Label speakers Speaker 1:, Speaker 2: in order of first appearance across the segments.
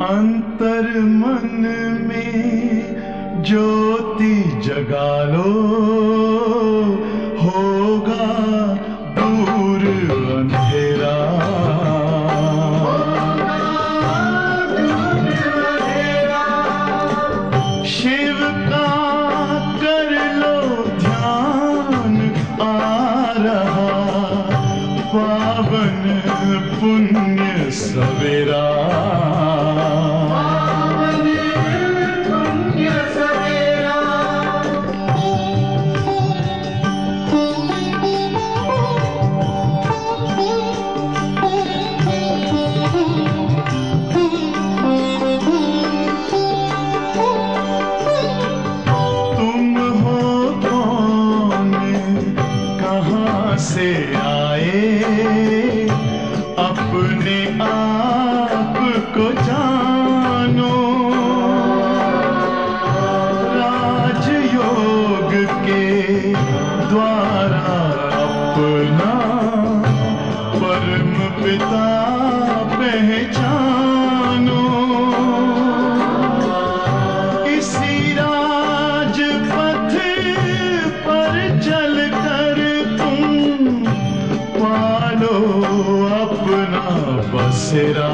Speaker 1: अंतर मन में ज्योति जगा लो, होगा दूर अंधेरा। शिव का कर लो ध्यान, आ रहा पावन पुण्य सवेरा। से आए अपने आप को जानो, राजयोग के द्वारा अपना परम पिता पहचानो। इसी राजपथ पर चलकर पालो अपना बसेरा।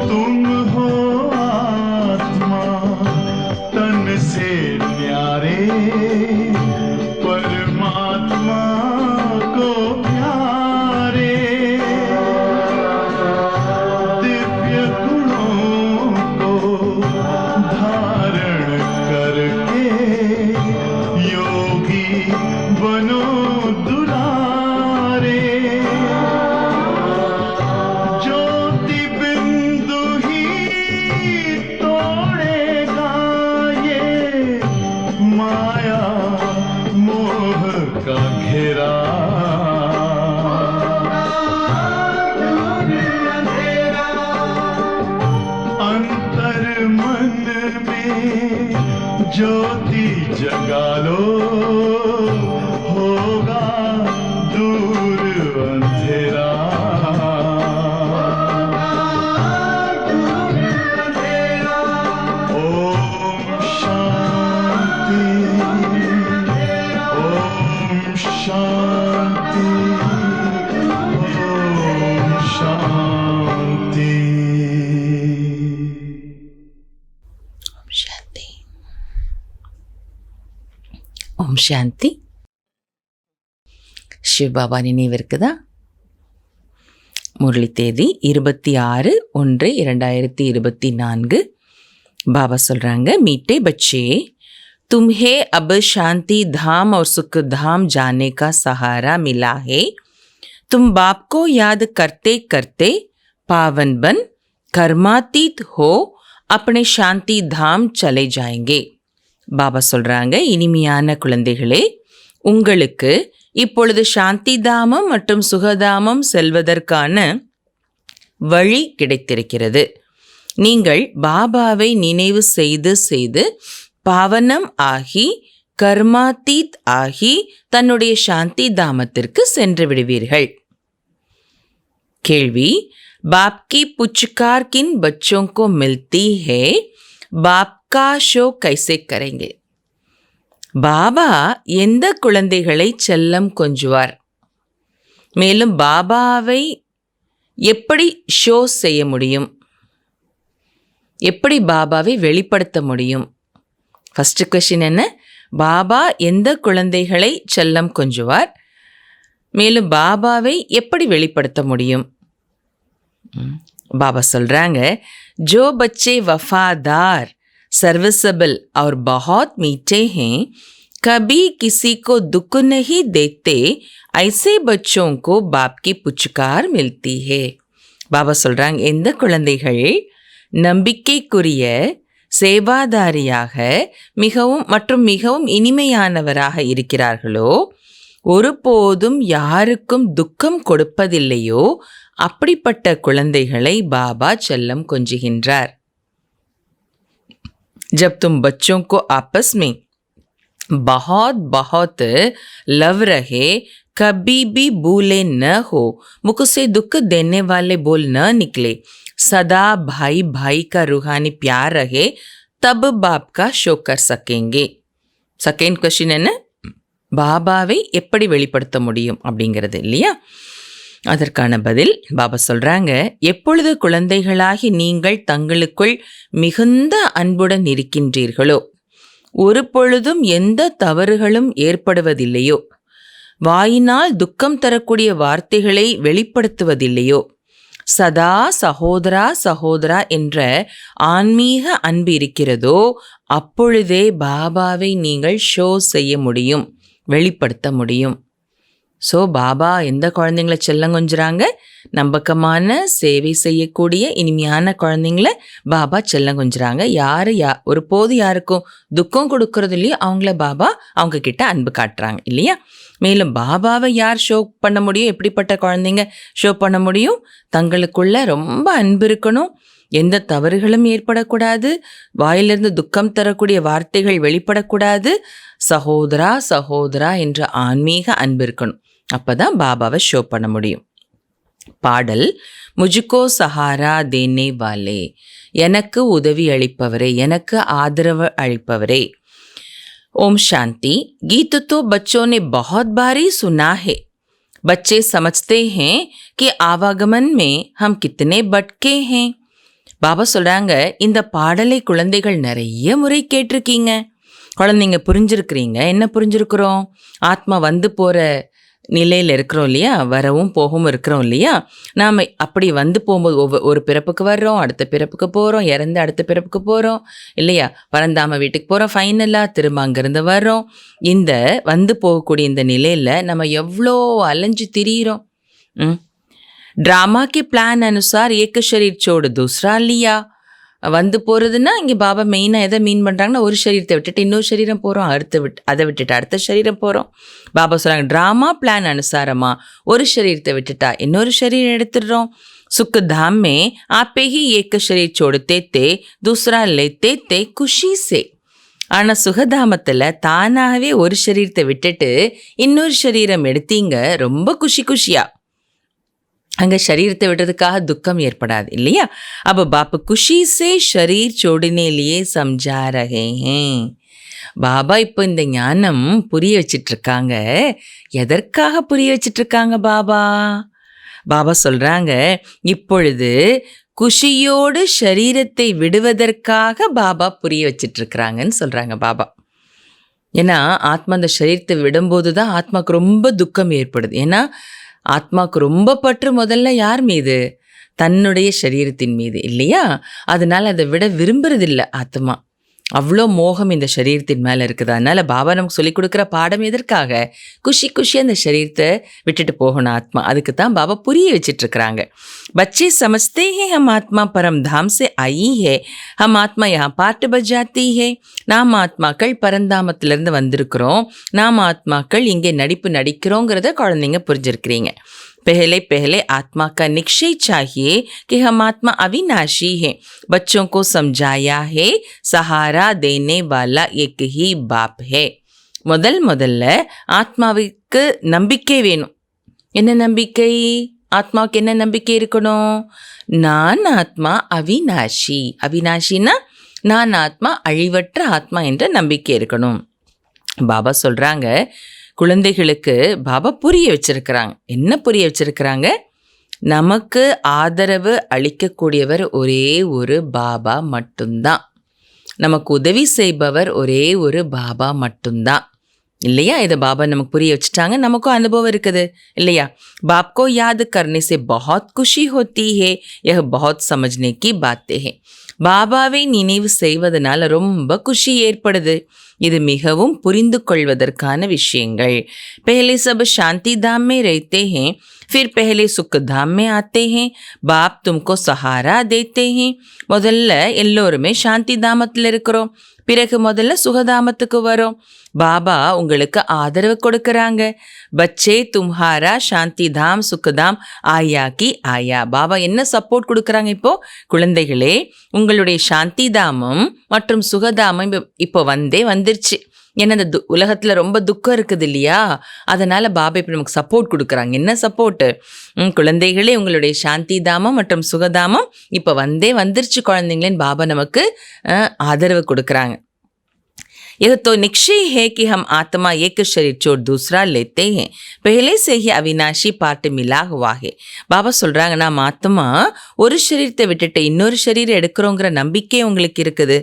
Speaker 1: तुम हो आत्मा तन से न्यारे, परमात्मा को प्यारे। दिव्य गुणों को धारण करके योगी बनो दुलारे। ज्योति बिंदु ही तोड़ेगा ये माया मोह का घेरा। अंतर मन में ज्योति जगा लो, होगा दूर अंधेरा। ओम शांति, ओम शांति, ओम शांति।
Speaker 2: शांति। ஓம் சாந்தி. சிவ பாபா நினைவிற்குதா? முரளி தேதி 26/1/2024. பாபா சொல்கிறாங்க, மீட்டே बच्चे, तुम्हें अब शांति धाम और सुख धाम जाने का सहारा मिला है। तुम बाप को याद करते करते पावन बन कर्मातीत हो अपने शांति धाम चले जाएंगे. பாபா சொல்கிறாங்க, இனிமையான குழந்தைகளே, உங்களுக்கு இப்பொழுது சாந்தி தாமம் மற்றும் சுகதாமம் செல்வதற்கான வழி கிடைத்திருக்கிறது. நீங்கள் பாபாவை நினைவு செய்து செய்து பாவனம் ஆகி கர்மாத்தீத் ஆகி தன்னுடைய சாந்தி தாமத்திற்கு சென்று விடுவீர்கள். கேள்வி, बाप की पुचकार किन बच्चों को मिलती है, बाप का शो कैसे करेंगे? பாபா எந்த குழந்தைகளை செல்லம் கொஞ்சுவார்? மேலும் பாபாவை எப்படி ஷோ செய்ய முடியும்? எப்படி பாபாவை வெளிப்படுத்த முடியும்? ஃபர்ஸ்ட் கொஸ்டின் என்ன? பாபா எந்த குழந்தைகளை செல்லம் கொஞ்சுவார்? மேலும் பாபாவை எப்படி வெளிப்படுத்த முடியும்? बाबा சொல்கிறாங்க, जो बच्चे वफादार, सर्विसेबल और बहुत मीठे हैं, कभी किसी को दुख नहीं देते, ऐसे बच्चों को बाप की पुचकार मिलती है. பாபா சொல்கிறாங்க, எந்த குழந்தைகள் நம்பிக்கைக்குரிய சேவாதாரியாக மிகவும் இனிமையானவராக இருக்கிறார்களோ ஒருபோதும் யாருக்கும் துக்கம் கொடுப்பதில்லையோ அப்படிப்பட்ட குழந்தைகளை பாபா செல்லம் கொஞ்சுகின்றார். जब तुम बच्चों को आपस में बहुत बहुत लव रहे, कभी भी भूले न हो, मुख से दुख देने वाले बोल न निकले, सदा भाई भाई का रूहानी प्यार रहे, तब बाप का शो कर सकेंगे. செகண்ட் கொஸ்டின் என்ன? பாபாவை எப்படி வெளிப்படுத்த முடியும் அப்படிங்கிறது இல்லையா? அதற்கான பதில் பாபா சொல்றாங்க, எப்பொழுது குழந்தைகளாகி நீங்கள் தங்களுக்குள் மிகுந்த அன்புடன் இருக்கின்றீர்களோ, ஒரு பொழுதும் எந்த தவறுகளும் ஏற்படுவதில்லையோ, வாயினால் துக்கம் தரக்கூடிய வார்த்தைகளை வெளிப்படுத்துவதில்லையோ, சதா சகோதரா சகோதரா என்ற ஆன்மீக அன்பு இருக்கிறதோ, அப்பொழுதே பாபாவை நீங்கள் ஷோ செய்ய முடியும், வெளிப்படுத்த முடியும். ஸோ பாபா எந்த குழந்தைங்கள செல்லம் கொஞ்சுறாங்க? நம்பகமான சேவை செய்யக்கூடிய இனிமையான குழந்தைங்கள பாபா செல்லம் கொஞ்சுறாங்க. ஒருபோது யாருக்கும் துக்கம் கொடுக்கறது இல்லையோ அவங்கள பாபா அவங்க கிட்ட அன்பு காட்டுறாங்க இல்லையா? மேலும் பாபாவை யார் ஷோ பண்ண முடியும்? எப்படிப்பட்ட குழந்தைங்க ஷோ பண்ண முடியும்? தங்களுக்குள்ள ரொம்ப அன்பு இருக்கணும், எந்த தவறுகளும் ஏற்படக்கூடாது, வாயிலிருந்து துக்கம் தரக்கூடிய வார்த்தைகள் வெளிப்படக்கூடாது, சகோதரா சகோதரா என்ற ஆன்மீக அன்பு இருக்கணும். அப்பதான் பாபாவை ஷோ பண்ண முடியும். பாடல் முஜுக்கோ சஹாரா தேனே வாலே, எனக்கு உதவி அளிப்பவரே, எனக்கு ஆதரவு அளிப்பவரே. ओम शांति. गीत तो बच्चों ने बहुत बार ही सुना है. बच्चे समझते हैं कि आवागमन में हम कितने भटके हैं. பாபா சொல்றாங்க, இந்த பாடலை குழந்தைகள் நிறைய முறை கேட்டிருக்கீங்க. குழந்தைங்க புரிஞ்சிருக்கிறீங்க. என்ன புரிஞ்சிருக்கிறோம்? ஆத்மா வந்து போற நிலையில் இருக்கிறோம் இல்லையா? வரவும் போகவும் இருக்கிறோம் இல்லையா? நாம் அப்படி வந்து போகும்போது ஒரு பிறப்புக்கு வர்றோம், அடுத்த பிறப்புக்கு போகிறோம், இறந்து அடுத்த பிறப்புக்கு போகிறோம் இல்லையா? பரந்தாம வீட்டுக்கு போகிறோம், ஃபைனலாக திரும்ப அங்கேருந்து வர்றோம். இந்த வந்து போகக்கூடிய இந்த நிலையில் நம்ம எவ்வளோ அலைஞ்சு திரியிறோம். ड्रामा के प्लान अनुसार एक शरीर छोड़ दूसरा लिया. வந்து போகிறதுன்னா இங்கே பாபா மெயினாக எதை மீன் பண்ணுறாங்கன்னா, ஒரு சரீரத்தை விட்டுட்டு இன்னொரு சரீரம் போகிறோம், அதை விட்டுட்டு அடுத்த சரீரம் போகிறோம். பாபா சொல்கிறாங்க, ட்ராமா பிளான் அனுசாரமாக ஒரு சரீரத்தை விட்டுட்டா இன்னொரு சரீரம் எடுத்துடுறோம். सुख धाम में आपे ही एक शरीर छोड़ते थे, दूसरा लेते थे खुशी से. ஆனால் சுகதாமத்தில் தானாகவே ஒரு சரீரத்தை விட்டுட்டு இன்னொரு சரீரம் எடுத்தீங்க ரொம்ப குஷியாக. அங்கே शरीरத்தை விடுறதுக்காக துக்கம் ஏற்படாது இல்லையா? அப்போ பாபா குஷி சே ஷரீர் छोड़ने लिए समझा रहे हैं. பாபா இப்போ இந்த ஞானம் புரிய வச்சிட்ருக்காங்க. எதற்காக புரிய வச்சிட்ருக்காங்க பாபா? பாபா சொல்கிறாங்க, இப்பொழுது குஷியோடு ஷரீரத்தை விடுவதற்காக பாபா புரிய வச்சிட்ருக்குறாங்கன்னு சொல்கிறாங்க பாபா. ஏன்னா ஆத்மா அந்த சரீரத்தை விடும்போது தான் ஆத்மாவுக்கு ரொம்ப துக்கம் ஏற்படுது. ஏன்னா ஆத்மாவுக்கு ரொம்ப பற்று முதல்ல யார் மீது? தன்னுடைய சரீரத்தின் மீது இல்லையா? அதனால் அதை விட விரும்புறதில்லை ஆத்மா. அவ்வளோ மோகம் இந்த சரீரத்தின் மேலே இருக்குது. அதனால் பாபா நமக்கு சொல்லிக் கொடுக்குற பாடம் எதற்காக? குஷியாக அந்த சரீரத்தை விட்டுட்டு போகணும் ஆத்மா. அதுக்கு தான் பாபா புரிய வச்சிட்ருக்குறாங்க. बच्चे समझते हैं हम आत्मा परम धाम से आई है, हम आत्मा यहाँ पार्ट बजाती है. நாம் ஆத்மாக்கள் பரந்தாமத்திலிருந்து வந்திருக்கிறோம், நாம் ஆத்மாக்கள் இங்கே நடிக்கிறோங்கிறத குழந்தைங்க புரிஞ்சிருக்கிறீங்க. पहले पहले आत्मा का निश्चय चाहिए कि हम आत्मा अविनाशी हैं. बच्चों को समझाया है सहारा देने वाला एक ही बाप है. முதல்ல ஆத்மாவுக்கு நம்பிக்கை வேணும். என்ன நம்பிக்கை? ஆத்மாவுக்கு என்ன நம்பிக்கை இருக்கணும்? நான் ஆத்மா அவிநாஷி. அவிநாஷின்னா நான் ஆத்மா அழிவற்ற ஆத்மா என்ற நம்பிக்கை இருக்கணும். பாபா சொல்கிறாங்க, குழந்தைகளுக்கு பாபா புரிய வச்சிருக்கிறாங்க. என்ன புரிய வச்சிருக்கிறாங்க? நமக்கு ஆதரவு அளிக்கக்கூடியவர் ஒரே ஒரு பாபா மட்டும்தான். நமக்கு உதவி செய்பவர் ஒரே ஒரு பாபா மட்டும்தான் இல்லையா? இதை பாபா நமக்கு புரிய வச்சுட்டாங்க. நமக்கும் அனுபவம் இருக்குது இல்லையா? பாப்கோ யாद करने से बहुत खुशी होती है, यह बहुत समझने की बातें हैं. பாபாவை நினைவு செய்வதனால ரொம்ப குஷி ஏற்படுது. இது மிகவும் புரிந்து கொள்வதற்கான விஷயங்கள். पहले सब शांति धाम में रहते हैं, फिर पहले सुख धाम में आते हैं. बाप तुमको सहारा देते हैं. முதல்ல எல்லோருமே சாந்தி தாமத்தில் இருக்கிறோம், பிறகு முதல்ல சுகதாமத்துக்கு வரோம். பாபா உங்களுக்கு ஆதரவு கொடுக்கறாங்க. பச்சே தும்ஹாரா சாந்தி தாம் சுகதாம் ஆயா கி ஆயா. பாபா என்ன சப்போர்ட் கொடுக்கறாங்க? இப்போ குழந்தைகளே, உங்களுடைய சாந்தி தாமம் மற்றும் சுகதாமம் இப்போ வந்துருச்சு. ஏன்னா இந்த உலகத்தில் ரொம்ப துக்கம் இருக்குது இல்லையா, அதனால பாபா இப்போ நமக்கு சப்போர்ட் கொடுக்குறாங்க. என்ன சப்போர்ட்டு? குழந்தைகளே, உங்களுடைய சாந்தி தாமம் மற்றும் சுகதாமம் இப்போ வந்துருச்சு குழந்தைங்களேன்னு பாபா நமக்கு ஆதரவு கொடுக்குறாங்க. यह तो निश्चय है कि हम आत्मा एक शरीर छोड़ दूसरा लेते हैं, पहले से ही अविनाशी पार्ट मिला हुआ है. பாபா சொல்றாங்க, நாம் ஆத்மா ஒரு சரீரத்தை விட்டுட்டு இன்னொரு சரீரம் எடுக்கிறோங்கிற நம்பிக்கை உங்களுக்கு இருக்குது.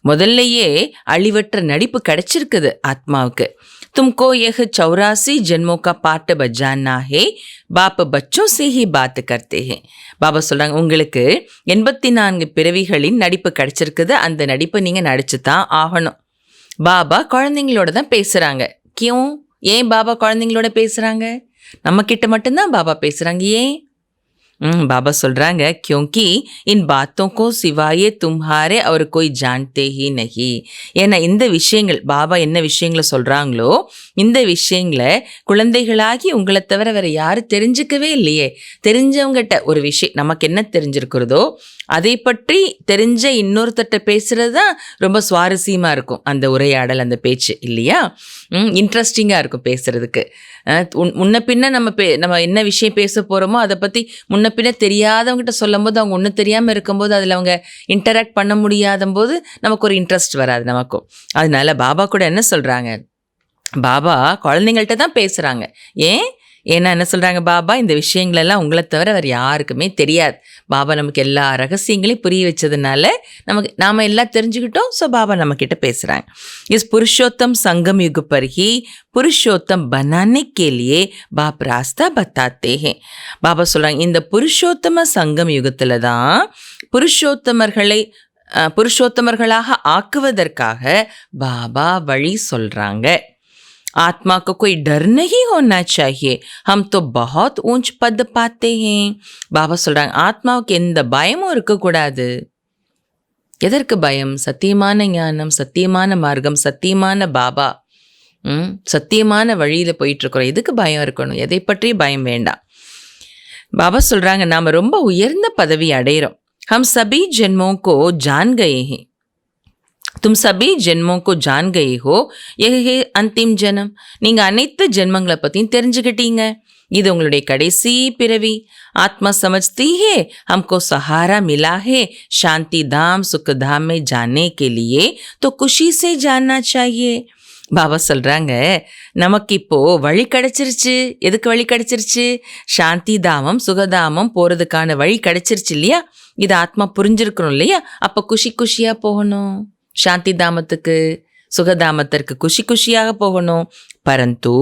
Speaker 2: முதல்லையே அழிவற்ற நடிப்பு கிடைச்சிருக்குது ஆத்மாவுக்கு. तुमको यह 84 जन्मों का पार्ट बजाना है, बाप बच्चों से ही बात करते हैं. பாபா சொல்றாங்க, உங்களுக்கு 84 பிறவிகளின் நடிப்பு கிடைச்சிருக்குது. அந்த நடிப்பை நீங்க நடிச்சு தான் ஆகணும். பாபா குழந்தைங்களோட தான் பேசுறாங்க. ஏன் பாபா குழந்தைங்களோட பேசுறாங்க? நம்ம கிட்ட மட்டும்தான் பாபா பேசுறாங்க. ஏன்? பாபா சொல்றாங்க, क्योंकि इन बातों को सिवाय तुम्हारे और कोई जानते ही नहीं. ஏன்னா இந்த விஷயங்கள், பாபா என்ன விஷயங்களை சொல்றாங்களோ இந்த விஷயங்களை குழந்தைகளாகி உங்களை தவிர வேற யாரும் தெரிஞ்சுக்கவே இல்லையே. தெரிஞ்சவங்ககிட்ட ஒரு விஷயம் நமக்கு என்ன தெரிஞ்சிருக்கிறதோ அதை பற்றி தெரிஞ்ச இன்னொருத்தட்ட பேசுறது தான் ரொம்ப சுவாரஸ்யமா இருக்கும். அந்த உரையாடல், அந்த பேச்சு இல்லையா, இன்ட்ரெஸ்டிங்காக இருக்கும் பேசுறதுக்கு. முன்ன பின்ன நம்ம என்ன விஷயம் பேச போகிறோமோ அதை பற்றி முன்ன பின்ன தெரியாதவங்ககிட்ட சொல்லும் போது, அவங்க ஒன்றும் தெரியாமல் இருக்கும்போது அதில் அவங்க இன்டராக்ட் பண்ண முடியாத போது நமக்கு ஒரு இன்ட்ரெஸ்ட் வராது நமக்கும். அதனால பாபா கூட என்ன சொல்கிறாங்க, பாபா குழந்தைங்கள்ட்ட தான் பேசுகிறாங்க. ஏன்னா என்ன சொல்கிறாங்க பாபா, இந்த விஷயங்களெல்லாம் உங்களை தவிர வேறு யாருக்குமே தெரியாது. பாபா நமக்கு எல்லா ரகசியங்களையும் புரிய வச்சதுனால நாம் எல்லாம் தெரிஞ்சுக்கிட்டோம். ஸோ பாபா நம்மக்கிட்ட பேசுகிறாங்க. இஸ் புருஷோத்தம் சங்கம் யுग पर ही पुरुषोत्तम बनाने के लिए बाप रास्ता बताते हैं. பாபா சொல்கிறாங்க, இந்த புருஷோத்தம சங்கம் யுகத்தில் தான் புருஷோத்தமர்களாக ஆக்குவதற்காக பாபா வழி சொல்கிறாங்க. आत्मा को कोई डर नहीं होना चाहिए, हम तो बहुत ऊंच पद पाते हैं. பாபா சொல்றாங்க, ஆத்மாவுக்கு எந்த பயமும் இருக்கக்கூடாது. எதற்கு பயம்? சத்தியமான ஞானம், சத்தியமான மார்க்கம், சத்தியமான பாபா, சத்தியமான வழியில போயிட்டு இருக்கிறோம். எதுக்கு பயம் இருக்கணும்? எதை பற்றி பயம் வேண்டாம். பாபா சொல்றாங்க, நாம ரொம்ப உயர்ந்த பதவி அடைகிறோம். हम सभी जन्मों को जान गए हैं. तुम सभी जन्मों को जान गए हो, यह है अंतिम जन्म. நீங்கள் அனைத்து ஜென்மங்களை பற்றியும் தெரிஞ்சுக்கிட்டீங்க. இது உங்களுடைய கடைசி பிறவி. आत्मा समझती है हमको सहारा मिला है शांति धाम सुख धाम में जाने के लिए, तो खुशी से जानना चाहिए. பாபா சொல்கிறாங்க, நமக்கு இப்போது வழி கிடச்சிருச்சு. எதுக்கு வழி கிடச்சிருச்சு? சாந்தி தாமம் சுகதாமம் போகிறதுக்கான வழி கிடச்சிருச்சு இல்லையா? இது ஆத்மா புரிஞ்சிருக்கணும் இல்லையா? அப்போ குஷியாக போகணும். शांति दामத்துக்கு सुखधामத்திற்கு खुशी खुशिயாக போகணும். परंतु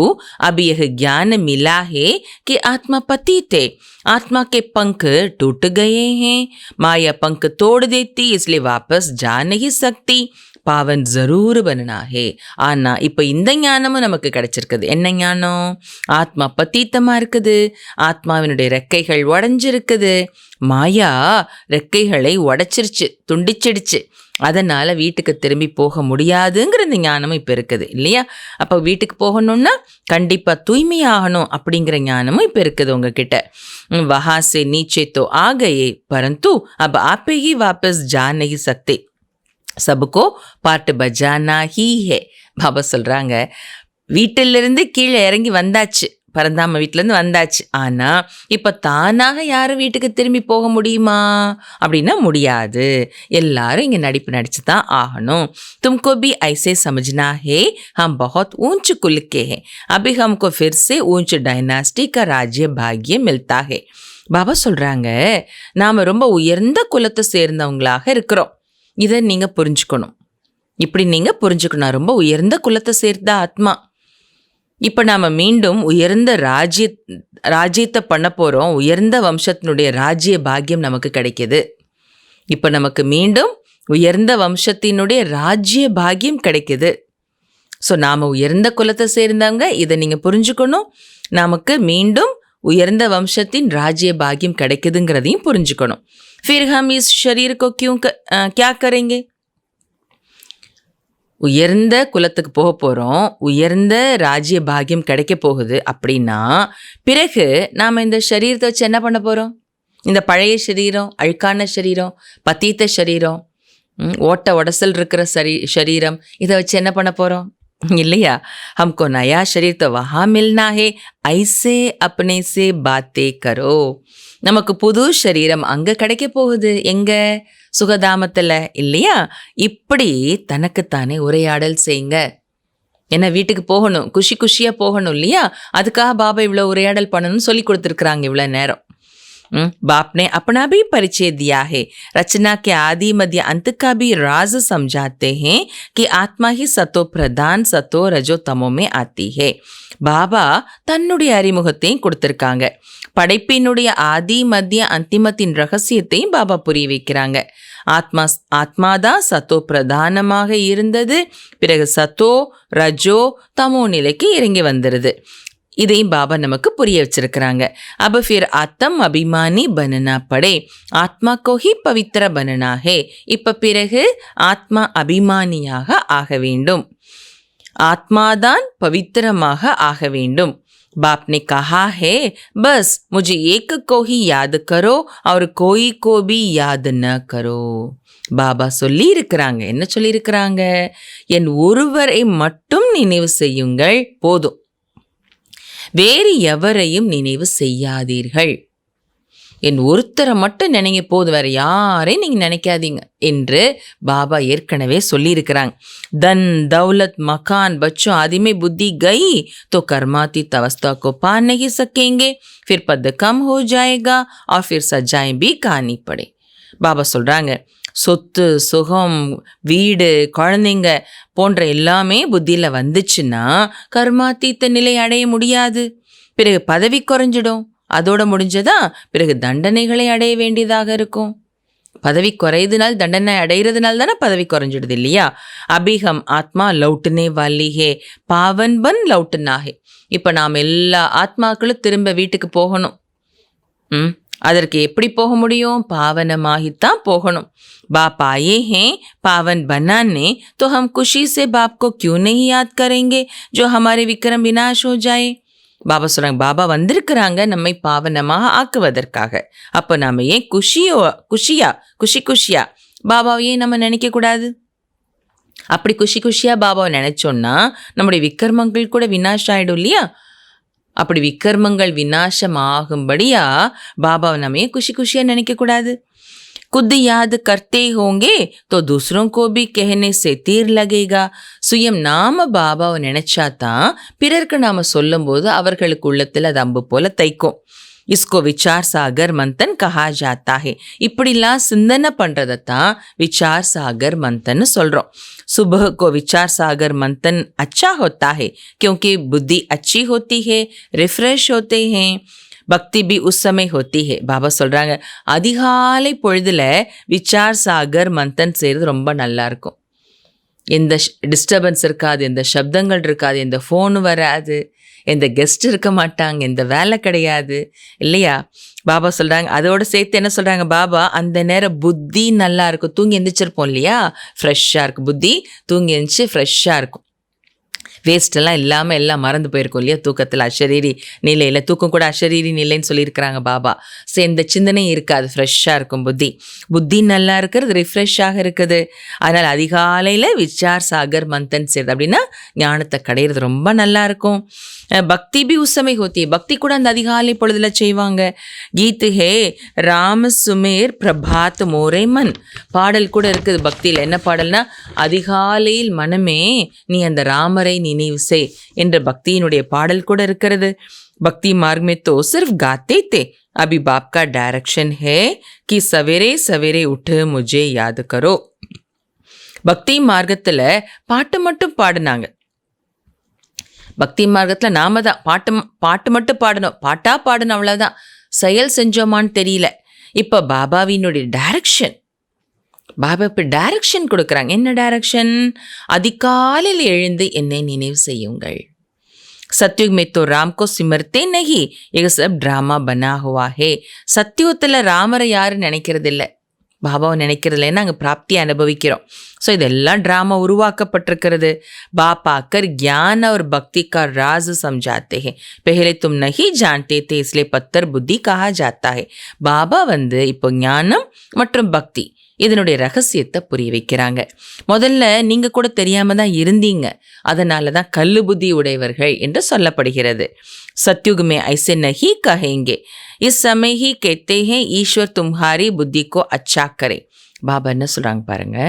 Speaker 2: अब यह ज्ञान मिला है कि आत्मा पतित है, आत्मा के पंख टूट गए हैं, माया पंख तोड़ देती, इसलिए वापस जा नहीं सकती, पावन जरूर बनना है. ஆனா இப்போ இந்த ஞானமும் நமக்கு கிடைச்சிருக்குது. என்ன ஞானம்? ஆத்மா பத்தீத்தமா இருக்குது, ஆத்மாவினுடைய ரெக்கைகள் உடஞ்சிருக்குது, மாயா ரெக்கைகளை உடைச்சிருச்சு, துண்டிச்சிடுச்சு. அதனால் வீட்டுக்கு திரும்பி போக முடியாதுங்கிற இந்த ஞானமும் இப்போ இருக்குது இல்லையா? அப்போ வீட்டுக்கு போகணும்னா கண்டிப்பாக தூய்மையாகணும் அப்படிங்கிற ஞானமும் இப்போ இருக்குது உங்ககிட்ட. वहाँ से नीचे तो आ गए, परंतु अब आप ही वापस जा नहीं सकते, सबको पार्ट बजाना ही है. பாபா சொல்கிறாங்க, வீட்டிலிருந்து கீழே இறங்கி வந்தாச்சு, பரந்தாம வீட்டிலேருந்து வந்தாச்சு. ஆனால் இப்போ தானாக யாரும் வீட்டுக்கு திரும்பி போக முடியுமா அப்படின்னா முடியாது. எல்லாரும் இங்கே நடிப்பு நடிச்சு தான் ஆகணும். तुमको भी ऐसे समझना है हम बहुत ऊंच कुल के हैं, अभी हमको फिर से ऊंच डायनास्टी का राज्य भाग्य मिलता है. பாபா சொல்கிறாங்க, நாம் ரொம்ப உயர்ந்த குலத்தை சேர்ந்தவங்களாக இருக்கிறோம். இதை நீங்கள் புரிஞ்சுக்கணும். இப்படி நீங்கள் புரிஞ்சுக்கணும், ரொம்ப உயர்ந்த குலத்தை சேர்ந்த ஆத்மா. இப்போ நாம் மீண்டும் உயர்ந்த ராஜ்யத்தை பண்ண போகிறோம். உயர்ந்த வம்சத்தினுடைய ராஜ்ய பாக்கியம் நமக்கு கிடைக்கிது. இப்போ நமக்கு மீண்டும் உயர்ந்த வம்சத்தினுடைய ராஜ்ய பாக்கியம் கிடைக்கிது. ஸோ நாம் உயர்ந்த குலத்தை சேர்ந்தவங்க, இதை நீங்கள் புரிஞ்சுக்கணும். நமக்கு மீண்டும் உயர்ந்த வம்சத்தின் ராஜ்ய பாக்கியம் கிடைக்குதுங்கிறதையும் புரிஞ்சுக்கணும். फिर हम इस शरीर को क्या करेंगे? உயர்ந்த குலத்துக்கு போக போகிறோம், உயர்ந்த ராஜ்ய பாக்கியம் கிடைக்க போகுது அப்படின்னா பிறகு நாம் இந்த சரீரத்தை வச்சு என்ன பண்ண போகிறோம்? இந்த பழைய சரீரம், அழுக்கான சரீரம், பத்தீத்த சரீரம், ஓட்ட உடசல் இருக்கிற சரீரம், இதை வச்சு என்ன பண்ண போகிறோம்? இல்லையா? हमको नया शरीर तो वहाँ मिलना है, ऐसे अपने से बातें करो. நமக்கு புது சரீரம் அங்கே கிடைக்க போகுது. எங்கே? சுகதாமத்தில், இல்லையா? இப்படி தனக்குத்தானே உரையாடல் செய்யுங்க. ஏன்னா வீட்டுக்கு போகணும், குஷி குஷியாக போகணும் இல்லையா? அதுக்காக பாபா இவ்வளோ உரையாடல் பண்ணணும்னு சொல்லி கொடுத்துருக்குறாங்க இவ்வளோ நேரம். बाप ने अपना भी परिचय दिया है. रचना के आदि मध्य अंत का भी राज समझाते हैं कि आत्मा ही सतो प्रधान सतो रजो तमो में आती है. பாபா தன்னுடைய அறிமுகத்தையும் கொடுத்துருக்காங்க. படைப்பினுடைய ஆதி மத்திய அந்திமத்தின் ரகசியத்தையும் பாபா புரிய வைக்கிறாங்க. ஆத்மாதான் சத்தோ பிரதானமாக இருந்தது, பிறகு சத்தோ ரஜோ தமோ நிலைக்கு இறங்கி வந்துடுது. இதையும் பாபா நமக்கு புரிய வச்சிருக்கிறாங்க. अब फिर आत्म अभिमानी बनना पड़े, आत्मा को ही पवित्र बनना है. இப்ப பிறகு ஆத்மா அபிமானியாக ஆக வேண்டும், ஆத்மாதான் பவித்திரமாக ஆக வேண்டும். बाप ने कहा है बस मुझे एक को ही याद करो और कोई को भी याद न करो. பாபா சொல்லி இருக்கிறாங்க. என்ன சொல்லி இருக்கிறாங்க? என் ஒருவரை மட்டும் நினைவு செய்யுங்கள், போதும், வேறு எவரையும் நினைவு செய்யாதீர்கள். என் ஒருத்தரை மட்டும் நினைங்க, போதும், வேற யாரையும் நீங்கள் நினைக்காதீங்க என்று பாபா ஏற்கனவே சொல்லியிருக்கிறாங்க. தன் दौलत मकान बच्चों आदि में बुद्धि गई तो कर्मातीत अवस्था को पा नहीं सकेंगे, फिर पद कम हो जाएगा और फिर सजाएं भी खानी पड़े. பாபா சொல்கிறாங்க, சொத்து, சுகம், வீடு, குழந்தைங்க போன்ற எல்லாமே புத்தியில் வந்துச்சுன்னா கர்மாத்தீத்த நிலை அடைய முடியாது. பிறகு பதவி குறைஞ்சிடும். அதோட முடிஞ்சதா பிறகு தண்டனைகளை அடைய வேண்டியதாக இருக்கும். பதவி குறையுதுனால, தண்டனை அடைகிறதுனால தானே பதவி குறைஞ்சிடுது இல்லையா? அபிகம் ஆத்மா லவுட்டுனே வாலி ஹே, பாவன் பன் லவுட்டுனா ஹே. இப்போ நாம் எல்லா ஆத்மாக்களும் திரும்ப வீட்டுக்கு போகணும். அதற்கு எப்படி போக முடியும்? பாவனமாகித்தான் போகணும். बाप आए हैं पावन बनाने, तो हम खुशी से बाप को क्यों नहीं याद करेंगे जो हमारे विक्रम विनाश हो जाए. பாபா சொல்கிறாங்க, பாபா வந்திருக்கிறாங்க நம்மை பாவனமாக ஆக்குவதற்காக. அப்போ நாம் ஏன் குஷியா பாபாவையே நம்ம நினைக்கக்கூடாது? அப்படி குஷியாக பாபாவை நினைச்சோன்னா நம்முடைய விக்ரமங்கள் கூட விநாசம் ஆகிடும் இல்லையா? அப்படி விக்ரமங்கள் விநாசம் ஆகும்படியா பாபாவை நம்ம ஏன் குஷியாக நினைக்கக்கூடாது? खुद याद करते होंगे तो दूसरों को भी कहने से तीर लगेगा. சுயம் நாம பாபாவை நினைச்சாதான் பிறருக்கு நாம சொல்லும் போது அவர்களுக்கு உள்ளத்தில் அது அம்பு போல தைக்கும். इसको विचार सागर मंथन कहा जाता है. இப்படிலாம் சிந்தனை பண்ணுறதைத்தான் விचार सागर मंथन சொல்கிறோம். सुबह को विचार सागर मंथन अच्छा होता है क्योंकि बुद्धि अच्छी होती है, रिफ्रेश होते हैं. பக்தி பி உஸ் சமய ஹோத்தி ஹே. பாபா சொல்கிறாங்க, அதிகாலை பொழுதில் விச்சார் சாகர் மந்தன் செய்கிறது ரொம்ப நல்லா இருக்கும். எந்த டிஸ்டர்பன்ஸ் இருக்காது, எந்த சப்தங்கள் இருக்காது, எந்த ஃபோனு வராது, எந்த கெஸ்ட் இருக்க மாட்டாங்க, எந்த வேலை கிடையாது இல்லையா? பாபா சொல்கிறாங்க. அதோடு சேர்த்து என்ன சொல்கிறாங்க பாபா? அந்த நேரம் புத்தி நல்லா இருக்கும். தூங்கி எந்திரிச்சிருப்போம் இல்லையா? ஃப்ரெஷ்ஷாக இருக்கும் புத்தி. தூங்கி எந்திரிச்சு ஃப்ரெஷ்ஷாக இருக்கும். வேஸ்டெல்லாம் இல்லாமல் எல்லாம் மறந்து போயிருக்கும் இல்லையா? தூக்கத்தில் அஷரீரி நிலையில், தூக்கம் கூட அஷரீரி நிலைன்னு சொல்லியிருக்கிறாங்க பாபா. ஸோ எந்த சிந்தனையும் இருக்காது, ஃப்ரெஷ்ஷாக இருக்கும் புத்தி நல்லா இருக்கிறது, ரிஃப்ரெஷ்ஷாக இருக்குது. அதனால் அதிகாலையில் விச்சார் சாகர் மந்தன் செய்கிறது அப்படின்னா ஞானத்தை கடையிறது ரொம்ப நல்லா இருக்கும். பக்தி பி உசமை ஹோத்தி, பக்தி கூட அந்த அதிகாலை பொழுதுல செய்வாங்க. கீத்து ஹே ராம சுமேர் பிரபாத் மோரே மன், பாடல் கூட இருக்குது பக்தியில். என்ன பாடல்னா, அதிகாலையில் மனமே நீ அந்த ராமரை நினைவு செய் என்ற பக்தியினுடைய பாடல் கூட இருக்கிறது. भक्ति मार्ग में तो सिर्फ गाते थे, अभी बाप का डायरेक्शन है कि सवेरे सवेरे उठ मुझे याद करो. பக்தி மார்க்கத்தில் பாட்டு மட்டும் பாடினாங்க. பக்தி மார்க்கத்தில் நாம தான் பாட்டு மட்டும் பாடணும், பாட்டாக பாடணும், அவ்வளோதான். செயல் செஞ்சோமான்னு தெரியல. இப்போ பாபாவினுடைய டைரக்ஷன், பாபா இப்போ டைரக்ஷன் கொடுக்குறாங்க. என்ன டைரக்ஷன்? அதிகாலையில் எழுந்து என்னை நினைவு செய்யுங்கள். सतयुग में तो राम को सिमरते नहीं, ये सब ड्रामा बना हुआ है. சத்தியுகத்தில் ராமரை யாரும் நினைக்கிறதில்லை, பாபாவை நினைக்கிறதில்ல. ஏன்னா அங்கே பிராப்தியை அனுபவிக்கிறோம். ஸோ இதெல்லாம் ட்ராமா உருவாக்கப்பட்டிருக்கிறது. बाप आकर ज्ञान और भक्ति का राज समझाते हैं. पहले तुम नहीं जानते थे इसलिए पत्थर बुद्धि कहा जाता है. பாபா வந்து இப்போ ஞானம் மற்றும் பக்தி இதனுடைய ரகசியத்தை புரிய வைக்கிறாங்க. முதல்ல நீங்க கூட தெரியாம தான் இருந்தீங்க, அதனால தான் கல்லு புத்தி உடையவர்கள் என்று சொல்லப்படுகிறது. सतयुग में ऐसे नहीं कहेंगे, इस समय ही कहते हैं ईश्वर तुम्हारी बुद्धि को अच्छा करे. பாபா என்ன சொல்றாங்க பாருங்க.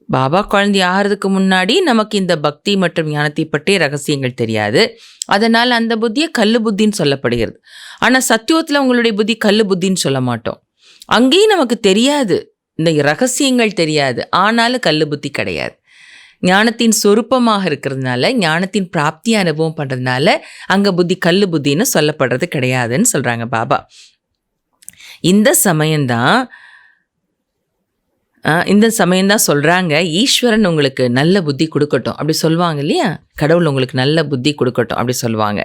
Speaker 2: பாபா குழந்தை ஆகிறதுக்கு முன்னாடி நமக்கு இந்த பக்தி மற்றும் ஞானத்தை பற்றிய ரகசியங்கள் தெரியாது, அதனால அந்த புத்தியை கல்லு புத்தின்னு சொல்லப்படுகிறது. ஆனா சத்தியுகத்தில் உங்களுடைய புத்தி கல்லு புத்தின்னு சொல்ல மாட்டோம். அங்கேயும் நமக்கு தெரியாது, இந்த ரகசியங்கள் தெரியாது, ஆனாலும் கல்லு புத்தி கிடையாது. ஞானத்தின் சொரூபமாக இருக்கிறதுனால, ஞானத்தின் பிராப்தி அனுபவம் பண்ணுறதுனால அங்கே புத்தி கல்லு புத்தின்னு சொல்லப்படுறது கிடையாதுன்னு சொல்கிறாங்க பாபா. இந்த சமயம்தான் சொல்கிறாங்க, ஈஸ்வரன் உங்களுக்கு நல்ல புத்தி கொடுக்கட்டும் அப்படி சொல்லுவாங்க இல்லையா, கடவுள் உங்களுக்கு நல்ல புத்தி கொடுக்கட்டும் அப்படி சொல்லுவாங்க.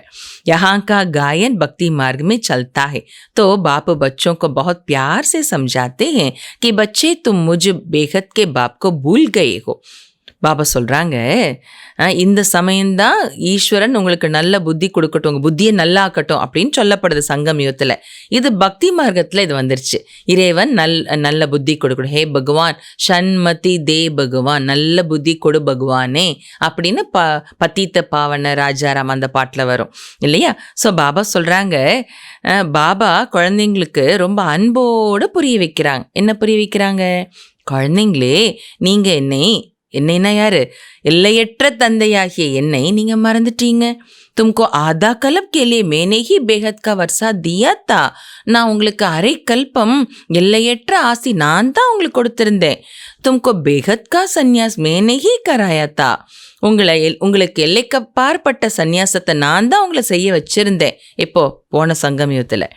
Speaker 2: यहाँ का गायन भक्ति मार्ग में चलता है तो बाप बच्चों को बहुत प्यार से समझाते हैं कि बच्चे तुम मुझ बेहद के बाप को भूल गए हो. பாபா சொல்கிறாங்க, இந்த சமயம்தான் ஈஸ்வரன் உங்களுக்கு நல்ல புத்தி கொடுக்கட்டும், உங்கள் புத்தியை நல்லாக்கட்டும் அப்படின்னு சொல்லப்படுது சங்கம் யுகத்தில். இது பக்தி மார்க்கத்தில் இது வந்துருச்சு. இறைவன் நல்ல புத்தி கொடுக்கணும். ஹே பகவான் ஷண்மதி தே பகவான், நல்ல புத்தி கொடு பகவானே அப்படின்னு பத்தீத்த பாவன ராஜாராம் அந்த பாட்டில் வரும் இல்லையா. ஸோ பாபா சொல்கிறாங்க, பாபா குழந்தைங்களுக்கு ரொம்ப அன்போடு புரிய வைக்கிறாங்க. என்ன புரிய வைக்கிறாங்க? குழந்தைங்களே, நீங்கள் என்னைன்னா யாரு? எல்லையற்ற தந்தையாகிய என்னை நீங்க மறந்துட்டீங்க. तुमको आधा कल्प के लिए मैंने ही बेहद का वर्षा दिया था. நான் உங்களுக்கு அரை கல்பம் எல்லையற்ற ஆசி நான் தான் உங்களுக்கு கொடுத்திருந்தேன். तुमको बेहद का संन्यास मैंने ही कराया था. உங்களுக்கு எல்லைக்கு அப்பாற்பட்ட சந்நியாசத்தை நான் தான் உங்களை செய்ய வச்சிருந்தேன். இப்போ போன சங்கமயுகத்தில்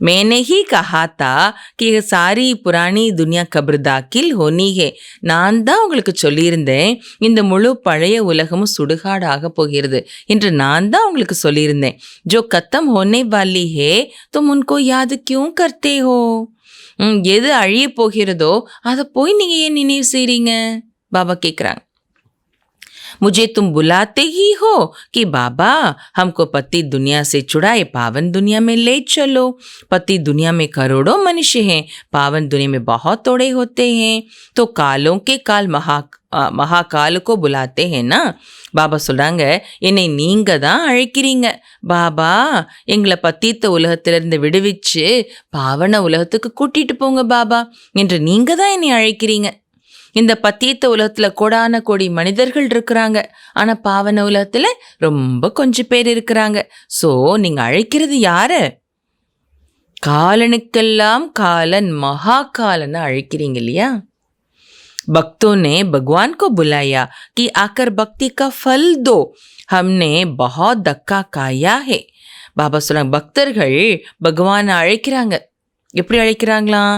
Speaker 2: मैंने ही कहा था कि सारी पुरानी दुनिया कब्र दाखिल होनी है. நான் தான் உங்களுக்கு சொல்லியிருந்தேன், இந்த முழு பழைய உலகமும் சுடுகாடாக போகிறது என்று நான் தான் உங்களுக்கு சொல்லியிருந்தேன். जो खत्म होने वाली है तुम उनको याद क्यों करते हो. எது அழிய போகிறதோ அதை போய் நீங்க ஏன் நினைவு செய்றீங்க? பாபா கேட்குறாங்க. मुझे तुम बुलाते ही हो कि बाबा हमको पति दुनिया से छुड़ाए पावन दुनिया में ले चलो. पति दुनिया में करोड़ों मनुष्य हैं, पावन दुनिया में बहुत थोड़े होते हैं. तो कालों के काल மகாகால को बुलाते हैं ना. பாபா சொல்கிறாங்க, என்னை நீங்கள் தான் அழைக்கிறீங்க. பாபா எங்களை பத்தீத்த உலகத்திலிருந்து விடுவிச்சு பாவன உலகத்துக்கு கூட்டிகிட்டு போங்க பாபா என்று நீங்கள் தான் என்னை அழைக்கிறீங்க. இந்த பத்தீத்த உலகத்தில் கோடான கோடி மனிதர்கள் இருக்கிறாங்க, ஆனால் பாவன உலகத்தில் ரொம்ப கொஞ்சம் பேர் இருக்கிறாங்க. ஸோ நீங்கள் அழைக்கிறது யாரை? காலனுக்கெல்லாம் காலன் மகாகாலனை அழைக்கிறீங்க இல்லையா. भक्तों ने भगवान को बुलाया कि आकर भक्ति का फल दो, हमने बहुत धक्का खाया है. பாபா சொல்றாங்க, பக்தர்கள் பகவானை அழைக்கிறாங்க. எப்படி அழைக்கிறாங்களாம்?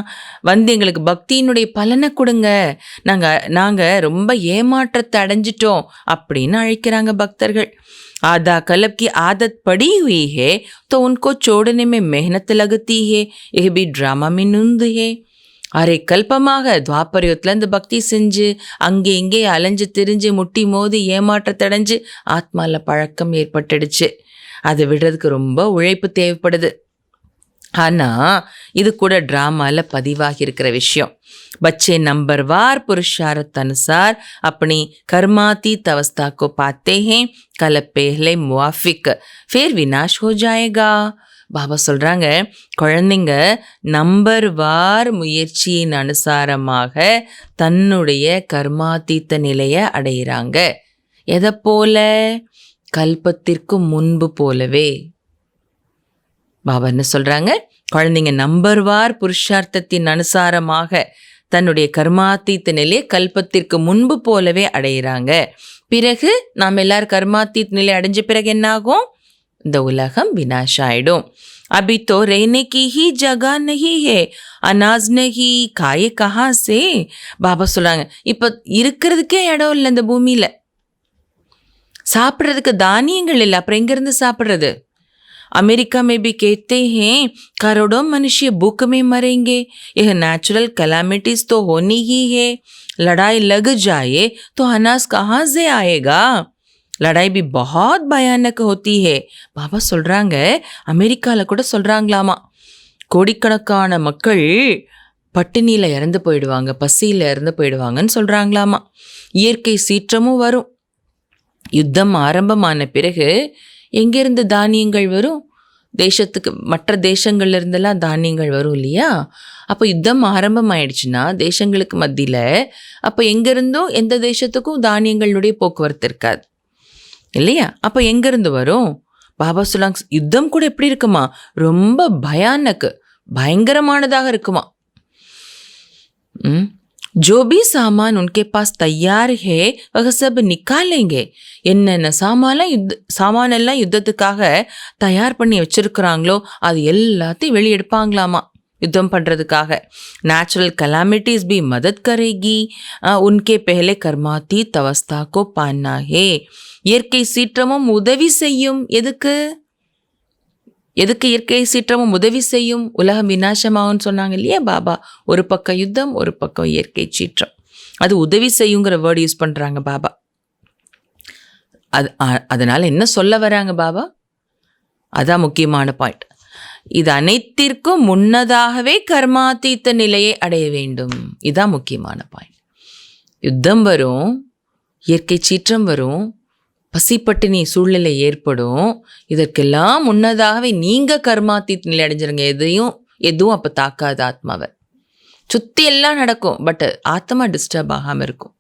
Speaker 2: வந்து எங்களுக்கு பக்தியினுடைய பலனை கொடுங்க, நாங்கள் ரொம்ப ஏமாற்றத்தை அடைஞ்சிட்டோம் அப்படின்னு அழைக்கிறாங்க பக்தர்கள். आधा कल्प की आदत पड़ी हुई है तो उनको छोड़ने में मेहनत लगती है, यह भी ड्रामा में नूंद है. அரை கல்பமாக துவாபரயுகத்தில் இந்த பக்தி செஞ்சு அங்கே இங்கே அலைஞ்சு திரிஞ்சு முட்டி மோதி ஏமாற்றத்தடைஞ்சு ஆத்மாவில் பழக்கம் ஏற்பட்டுடுச்சு. அதை விடுறதுக்கு ரொம்ப உழைப்பு தேவைப்படுது. ஆனால் இது கூட ட்ராமாவில் பதிவாகி இருக்கிற விஷயம். बच्चे नंबरवार पुरुषार्थ अनुसार अपनी कर्मातीत अवस्था को पाते हैं, कल पहले मुआफिक फिर विनाश हो जाएगा. பாபா சொல்கிறாங்க, குழந்தைங்க நம்பர்வார் முயற்சியின் அனுசாரமாக தன்னுடைய கர்மாத்தீத்த நிலையை அடைகிறாங்க. எதை போல? கல்பத்திற்கு முன்பு போலவே. பாபா என்ன சொல்கிறாங்க? குழந்தைங்க நம்பர்வார் புருஷார்த்தத்தின் அனுசாரமாக தன்னுடைய கர்மாத்தீத்த நிலையை கல்பத்திற்கு முன்பு போலவே அடைகிறாங்க. பிறகு நாம் எல்லாரும் கர்மாத்தீத் நிலை அடைஞ்ச பிறகு என்ன ஆகும்? இந்த உலகம் வினாஷ் ஆயிடும். अभी तो रहने की ही जगह नहीं है, अनाज नहीं, खाए कहाँ से? பாபா சொல்றாங்க, இப்ப இருக்கிறதுக்கே இடம் இல்லை இந்த பூமியில, சாப்பிட்றதுக்கு தானியங்கள் இல்லை, அப்புறம் எங்கிருந்து சாப்பிட்றது? अमेरिका में भी कहते हैं करोड़ों मनुष्य भूख में मरेंगे, यह नेचुरल कैलामिटीज तो होनी ही है, लड़ाई लग जाए तो अनाज कहाँ से आएगा? लड़ाई भी बहुत भयानक होती है. பாபா சொல்றாங்க, அமெரிக்கால கூட சொல்றாங்களாமா, கோடிக்கணக்கான மக்கள் பட்டினியில இறந்து போயிடுவாங்க, பசியில இறந்து போயிடுவாங்கன்னு சொல்றாங்களாமா. இயற்கை சீற்றமும் வரும். யுத்தம் ஆரம்பமான பிறகு எங்கேருந்து தானியங்கள் வரும்? தேசத்துக்கு, மற்ற தேசங்கள்ல இருந்தெல்லாம் தானியங்கள் வரும் இல்லையா? அப்போ யுத்தம் ஆரம்பம் ஆயிடுச்சுன்னா தேசங்களுக்கு மத்தியில், அப்போ எங்கேருந்தும் எந்த தேசத்துக்கும் தானியங்களுடைய போக்குவரத்து இருக்காது இல்லையா? அப்போ எங்கேருந்து வரும்? பாபா சொல்லாங்க, யுத்தம் கூட எப்படி இருக்குமா? ரொம்ப பயங்கரமானதாக இருக்குமா. जो भी सामान उनके पास तैयार है वह सब निकालेंगे. என்னென்ன சாமானெல்லாம் யுத்தத்துக்காக தயார் பண்ணி வச்சிருக்கிறாங்களோ அது எல்லாத்தையும் வெளியெடுப்பாங்களாமா யுத்தம் பண்ணுறதுக்காக. நேச்சுரல் कलामिटीज भी मदद करेगी, उनके पहले कर्मातीत अवस्था को पाना है. இயற்கை சீற்றமும் உதவி செய்யும். எதுக்கு இயற்கை சீற்றமும் உதவி செய்யும்? உலகம் விநாசமாகும்னு சொன்னாங்க இல்லையா பாபா? ஒரு பக்கம் யுத்தம், ஒரு பக்கம் இயற்கை சீற்றம். அது உதவி செய்யுங்கிற வேர்டு யூஸ் பண்ணுறாங்க பாபா. அதனால என்ன சொல்ல வராங்க பாபா? அதான் முக்கியமான பாயிண்ட். இது அனைத்திற்கும் முன்னதாகவே கர்மாத்தீத்த நிலையை அடைய வேண்டும். இதான் முக்கியமான பாயிண்ட். யுத்தம் வரும், இயற்கை சீற்றம் வரும், பசிப்பட்டினி சூழ்நிலை ஏற்படும். இதற்கெல்லாம் முன்னதாகவே நீங்கள் கர்மாத்தீத் நிலை அடைஞ்சிருங்க. எதுவும் அப்போ தாக்காது ஆத்மாவை. சுற்றி எல்லாம் நடக்கும், பட் ஆத்மா டிஸ்டர்ப் ஆகாமல் இருக்கும்.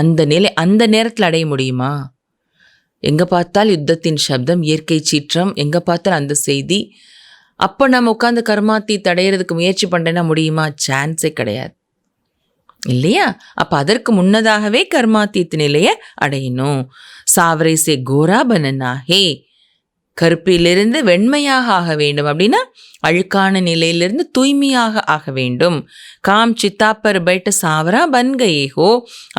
Speaker 2: அந்த நேரத்தில் அடைய முடியுமா? எங்கே பார்த்தால் யுத்தத்தின் சப்தம், இயற்கை சீற்றம், எங்கே பார்த்தால் அந்த செய்தி. அப்போ நம்ம உட்காந்து கர்மாத்தீத் அடையிறதுக்கு முயற்சி பண்ணுறேன்னா முடியுமா? சான்ஸே கிடையாது இல்லையா? அப்போ அதற்கு முன்னதாகவே கர்மாத்தீத் நிலையை அடையணும். சாவரை சே கோரா பனனா ஹே, கருப்பிலிருந்து வெண்மையாக ஆக வேண்டும். அப்படின்னா அழுக்கான நிலையிலிருந்து தூய்மையாக ஆக வேண்டும். காம் சித்தா பர் பைட்ட சாவரா பன் கயே ஹோ,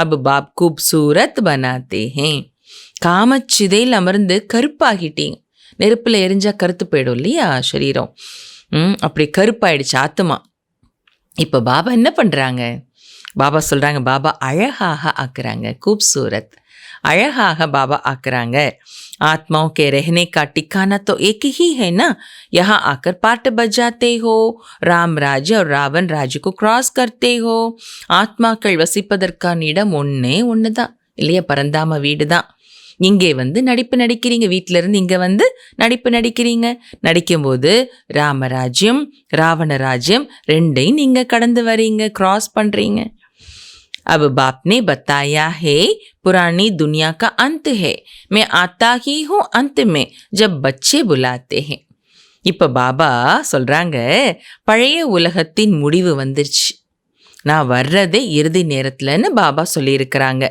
Speaker 2: அப் பாப் கூப்சூரத் பனாத்தே ஹே. காமச்சிதையில் அமர்ந்து கருப்பாகிட்டீங்க. நெருப்பில் எரிஞ்சா கருத்து போயிடும் இல்லையா சரீரம்? அப்படி கருப்பாயிடுச்சு ஆத்மா. இப்போ பாபா என்ன பண்ணுறாங்க? பாபா சொல்கிறாங்க, பாபா அழகாக ஆக்குறாங்க. खूबसूरत அழகாக பாபா ஆக்குறாங்க. आत्माओं के रहने का ठिकाना तो एक ही है ना, यहाँ आकर पाठ बजाते हो, राम राज्य और रावण राज्य को क्रॉस करते हो. ஆத்மாக்கள் வசிப்பதற்கான இடம் ஒன்று தான் இல்லையா? பரந்தாம வீடு தான். இங்கே வந்து நடிப்பு நடிக்கிறீங்க, வீட்டிலேருந்து இங்கே வந்து நடிப்பு நடிக்கிறீங்க. நடிக்கும்போது ராமராஜ்யம் ராவண ராஜ்யம் ரெண்டையும் நீங்கள் கடந்து வரீங்க, क्रॉस பண்ணுறீங்க. अब बाप ने बताया है पुरानी दुनिया का अंत है, मैं आता ही हूँ अंत में जब बच्चे बुलाते हैं. இப்போ பாபா சொல்கிறாங்க, பழைய உலகத்தின் முடிவு வந்துருச்சு, நான் வர்றதே இறுதி நேரத்தில்னு பாபா சொல்லியிருக்கிறாங்க.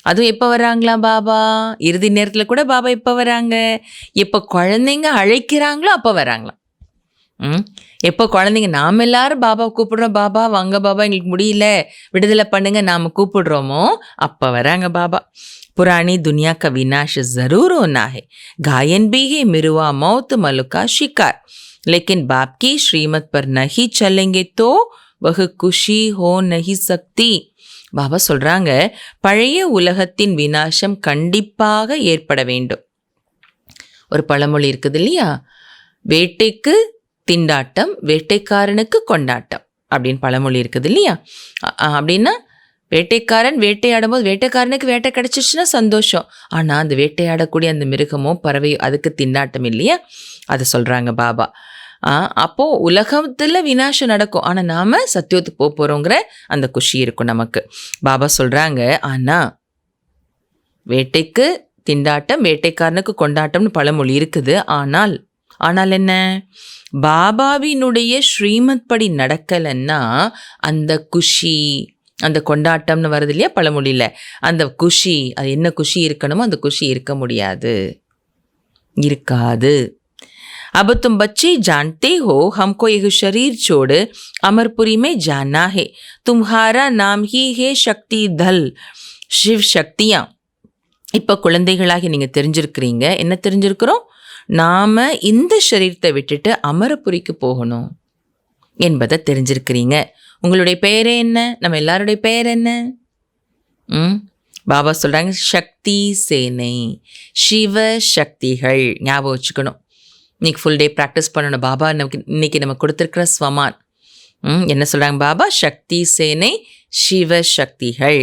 Speaker 2: அதுவும் எப்போ வராங்களா பாபா? இறுதி நேரத்தில் கூட பாபா எப்போ வராங்க? எப்போ குழந்தைங்க அழைக்கிறாங்களோ அப்போ வராங்களாம். எப்போ குழந்தைங்க நாம் எல்லாரும் பாபா கூப்பிடுறோம், பாபா வாங்க பாபா எங்களுக்கு முடியல விடுதலை பண்ணுங்க நாம் கூப்பிடுறோமோ அப்போ வராங்க பாபா. पुरानी दुनिया का विनाश ज़रूर होना है, घायल भी है मिरुआ मौत मलुका शिकार, लेकिन बाप की श्रीमत पर नहीं चलेंगे तो वह खुशी हो नहीं सकती. பாபா சொல்கிறாங்க, பழைய உலகத்தின் விநாசம் கண்டிப்பாக ஏற்பட வேண்டும். ஒரு பழமொழி இருக்குது இல்லையா, வேட்டைக்கு திண்டாட்டம் வேட்டைக்காரனுக்கு கொண்டாட்டம் அப்படின்னு பழமொழி இருக்குது இல்லையா? அப்படின்னா வேட்டைக்காரன் வேட்டையாடும் போது வேட்டைக்காரனுக்கு வேட்டை கிடச்சிச்சுன்னா சந்தோஷம், ஆனால் அந்த வேட்டையாடக்கூடிய அந்த மிருகமோ பறவையோ அதுக்கு திண்டாட்டம் இல்லையா? அதை சொல்கிறாங்க பாபா. அப்போது உலகத்தில் விநாசம் நடக்கும், ஆனால் நாம் சத்தியத்துக்கு போக போகிறோங்கிற அந்த குஷி இருக்கும் நமக்கு. பாபா சொல்கிறாங்க, ஆனால் வேட்டைக்கு திண்டாட்டம் வேட்டைக்காரனுக்கு கொண்டாட்டம்னு பழமொழி இருக்குது. ஆனால் என்ன, பாபாவினுடைய ஸ்ரீமத் படி நடக்கலைன்னா அந்த குஷி அந்த கொண்டாட்டம்னு வருது இல்லையா பழமொழியில், அந்த குஷி, அது என்ன குஷி இருக்கணுமோ அந்த குஷி இருக்க முடியாது, இருக்காது. अब तुम बच्चे जानते हो हमको यह शरीर छोड़ अमरपुरी में जाना है. तुम्हारा नाम ही है शक्ति धल, शिव शक्तियां. இப்போ குழந்தைகளாகி நீங்க தெரிஞ்சிருக்கிறீங்க. என்ன தெரிஞ்சிருக்கிறோம்? நாம இந்த சரீரத்தை விட்டுட்டு அமரபுரிக்கு போகணும் என்பதை தெரிஞ்சிருக்கிறீங்க. உங்களுடைய பெயர் என்ன? நம்ம எல்லாருடைய பெயர் என்ன? பாபா சொல்றாங்க சக்தி சேனை, சிவ சக்திகள். ஞாபகம் வச்சுக்கணும். இன்னைக்கு ஃபுல் டே ப்ராக்டிஸ் பண்ணணும். பாபா இன்னைக்கு நம்ம கொடுத்துருக்கிற ஸ்வமான் என்ன சொல்றாங்க பாபா? சக்தி சேனை, சிவ சக்திகள்.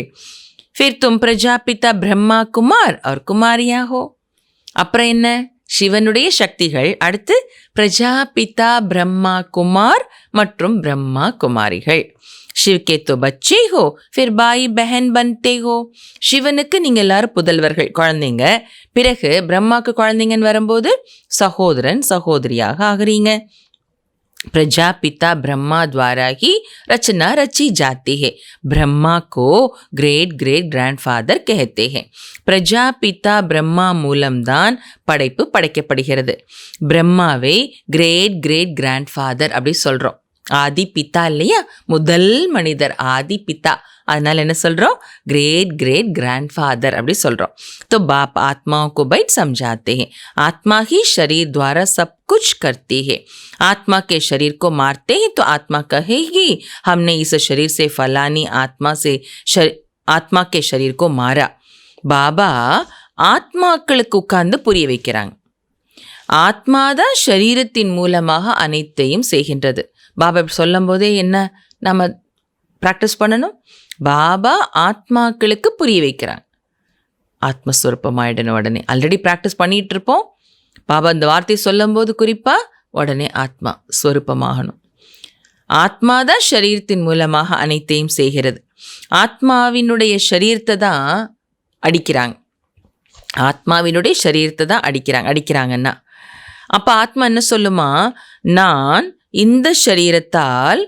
Speaker 2: फिर तुम प्रजापिता ब्रह्मा कुमार और कुमारिया हो. அப்புறம் என்ன? சிவனுடைய சக்திகள். அடுத்து பிரஜாபிதா பிரம்மா குமார் மற்றும் பிரம்மா குமாரிகள். शिव के तो बच्चे हो फिर भाई बहन बनते हो. சிவனுக்கு நீங்க எல்லாரும் புதல்வர்கள், குழந்தைங்க. பிறகு பிரம்மாக்கு குழந்தைங்கன்னு வரும்போது சகோதரன் சகோதரியாக ஆகிறீங்க. प्रजापिता ब्रह्मा द्वारा ही रचना रची जाती है. ब्रह्मा को ग्रेट ग्रेट ग्रैंडफादर कहते हैं. प्रजापिता ब्रह्मा மூலம்தான் படைப்பு படைக்கப்படுகிறது. பிரம்மாவை கிரேட் கிரேட் கிராண்ட்ஃபாதர் அப்படி சொல்கிறோம். ஆதி பிதா இல்லையா? முதல் மனிதர் ஆதி பிதா. அதனால என்ன சொல்கிறோம்? ग्रेट ग्रेट ग्रैंडफादर அப்படி சொல்கிறோம். तो बाप आत्माओं को बैठ समझाते हैं. आत्मा ही शरीर द्वारा सब कुछ करती है. आत्मा के शरीर को मारते हैं तो आत्मा कहेगी हमने इस शरीर से फलानी आत्मा के शरीर को मारा. பாபா ஆத்மாக்களுக்கு உட்கார்ந்து புரிய வைக்கிறாங்க. ஆத்மாதான் சரீரத்தின் மூலமாக அனைத்தையும் செய்கின்றது. பாபா சொல்லும் போதே என்ன நம்ம ப்ராக்டிஸ் பண்ணணும்? பாபா ஆத்மாக்களுக்கு புரிய வைக்கிறாங்க. ஆத்மஸ்வரூபமாயிடணும். உடனே ஆல்ரெடி ப்ராக்டிஸ் பண்ணிகிட்டு இருப்போம். பாபா இந்த வார்த்தையை சொல்லும் போது குறிப்பாக உடனே ஆத்மா ஸ்வரூபமாகணும். ஆத்மாதான் சரீரத்தின் மூலமாக அனைத்தையும் செய்கிறது. ஆத்மாவினுடைய சரீரத்தை தான் அடிக்கிறாங்க. ஆத்மாவினுடைய சரீரத்தை தான் அடிக்கிறாங்கன்னா அப்போ ஆத்மா என்ன சொல்லுமா? நான் இந்த சரீரத்தால்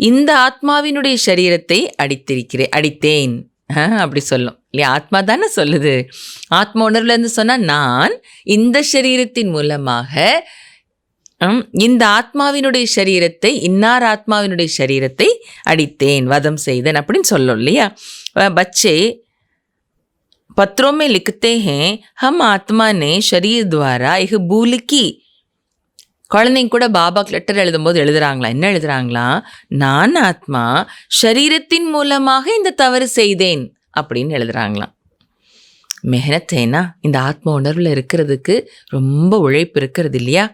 Speaker 2: இந்த ஆத்மாவினுடைய சரீரத்தை அடித்தேன் அப்படி சொல்லும் இல்லையா? ஆத்மா தானே சொல்லுது. ஆத்மா உணர்வுலேருந்து சொன்னால் நான் இந்த சரீரத்தின் மூலமாக இந்த ஆத்மாவினுடைய சரீரத்தை, இன்னார் ஆத்மாவினுடைய சரீரத்தை அடித்தேன், வதம் செய்தேன் அப்படின்னு சொல்லும் இல்லையா? बच्चे पत्रों में लिखते हैं हम आत्मा ने शरीर द्वारा एक भूल की. குழந்தைங்க கூட பாபாக்கு லெட்டர் எழுதும்போது எழுதுறாங்களா? என்ன எழுதுறாங்களா? நான் ஆத்மா சரீரத்தின் மூலமாக இந்த தவறு செய்தேன் அப்படின்னு எழுதுறாங்களாம். மெஹனத் ஏன்னா இந்த ஆத்ம உணர்வில் இருக்கிறதுக்கு ரொம்ப உழைப்பு இருக்கிறது இல்லையா?